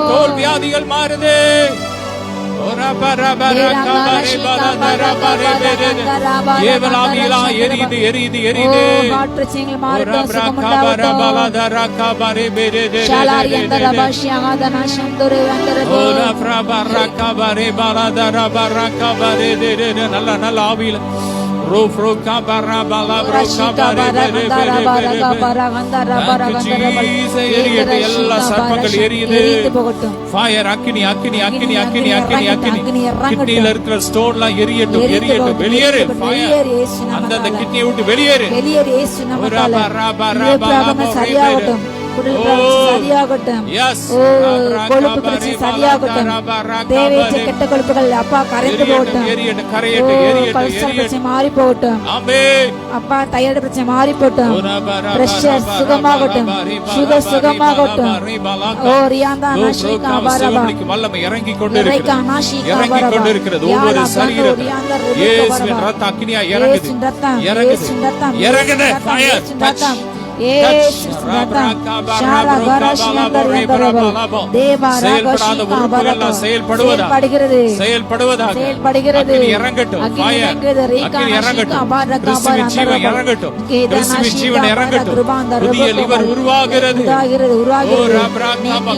தோல் வியாதிகள் மாறுது எரியுது எரியுது எரியுது நல்ல நல்ல ஆவியில எல்லா சர்ப்பங்கள் எரியுது ஃபயர் அக்கினி அக்கினி அக்கினி அக்கினி அக்கினி அக்கினி கிட்னில இருக்கிற ஸ்டோன்லாம் எரியட்டும் எரியட்டும் வெளியேறு ஃபயர் அந்த கிட்னியை விட்டு வெளியேறு சரியாகட்டும் சரியாகட்டும் கொழுப்பு பிரச்சனை சரியாகட்டும் தேவையற்ற கெட்ட கொழுப்புகள் அப்பா கரைந்து போகட்டும் கல்சர் பிரச்சனை மாறி போகட்டும் அப்பா தைராய்டு பிரச்சனை மாறி போகட்டும் பிரஷர் சுகமாகட்டும் சுகர் சுகமாகட்டும் ஓ ரியாந்தா நாஷிகா பரபா வல்லமை இறங்கி கொண்டிருக்கிறது ஒவ்வொரு சரீரம் இயேசுவின் ரத்தம் அக்கினியா இறங்குது இறங்குது இறங்குது ஃபயர் செயல்படுகிறது இறங்கட்டும் இறங்கட்டும் ஜீவன் இறங்கட்டும் புதிய லிவர் உருவாகிறது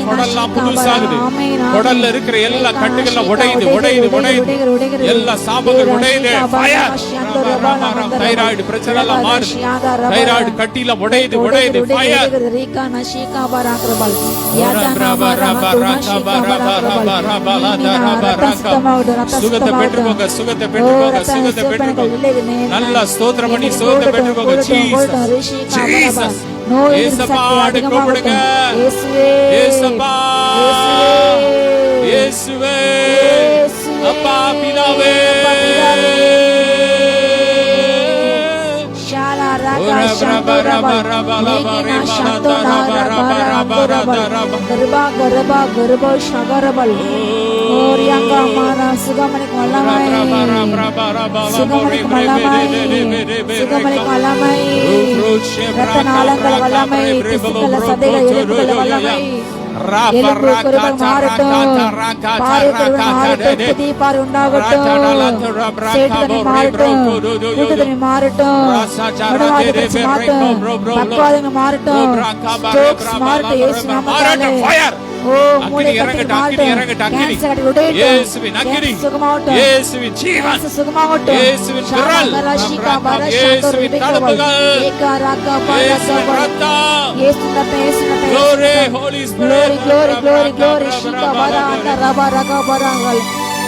குடல்லாம் புதுசாகுது குடல்ல இருக்கிற எல்லா கட்டுகள்லாம் உடையுது எல்லா சாபங்கள் உடையுது தைராய்டு பிரச்சனை எல்லாம் மாறுது தைராய்டு கட்டில உடையுது ஃபயர் சுகத்தை பெற்றுக்கோங்க நல்ல ஸ்தோத்திரம் பண்ணி சுகத்தை பெற்றுக்கோங்க ஜீசஸ் ஏசப்பாடு கூப்பிடுங்க ஏசப்பா இயேசுவே அப்பா பிதாவே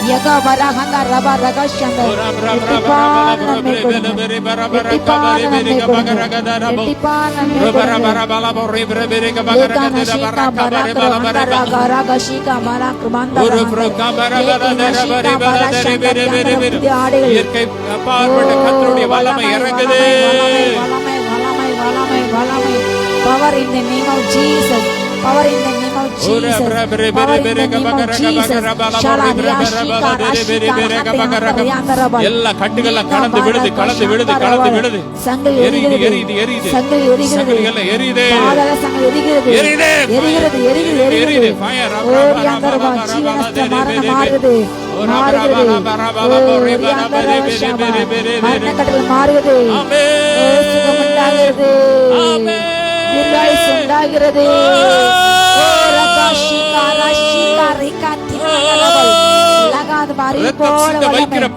Yaga barahanda raba ragashanda etipana power in the name of Jesus. Power in the name of Jesus. Power in the name of Jesus. எல்லா கட்டுகள கடந்து விடுது சங்கிலி எரியுது பாதாள சங்கிலி எரியுது ஃபயர் மாறுது மாறுது சுகமுண்டாகிறது உண்டாகிறது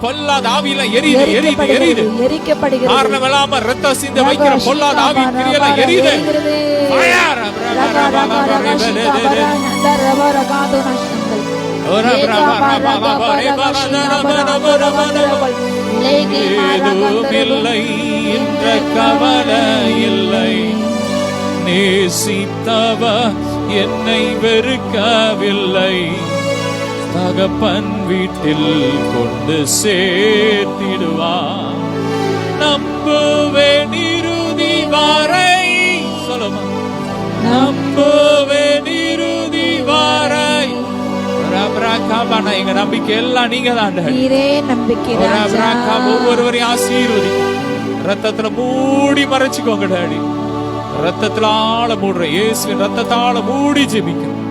பொல்லாத ஆவியில எரியுது காரணமில்லாம ரத்த சிந்த வைக்கிற பொல்லாத ஆவி கிரியல எரியுது ஏதுமில்லை என்ற கவலை இல்லை நேசித்தவ என்னை வெறுக்கவில்லை தகப்பன் வீட்டில் கொண்டு சேர்த்திடுவார் நம்புவேன் இறுதி வரை சொல்லுமா நம்புவேன் இறுதி வரை எங்க நம்பிக்கை எல்லாம் நீங்க தான் ஒவ்வொருவரையும் ஆசீர்வதிக்கும் ரத்தத்துல மூடி மறைச்சுக்கோங்க டாடி ரத்தத்தால மூடுற இயேசுவின் ரத்தத்தால மூடி ஜெபிக்கிறோம்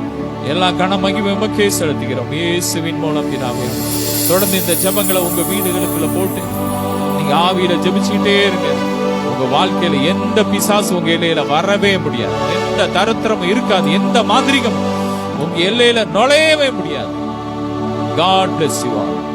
எல்லா கனமகிமை உமக்கே செலுத்துகிறோம் இயேசுவின் மூலம் பிதாவே தொடர்ந்து இந்த ஜெபங்களை உங்க வீடுகளுக்குள்ள போட்டு நீங்க ஆவியில ஜெபிச்சுக்கிட்டே இருங்க உங்க வாழ்க்கையில எந்த பிசாசு உங்க எல்லையில வரவே முடியாது எந்த தரித்திரமும் இருக்காது எந்த மாதிரியும் உங்க எல்லையில நுழையவே முடியாது God bless you all.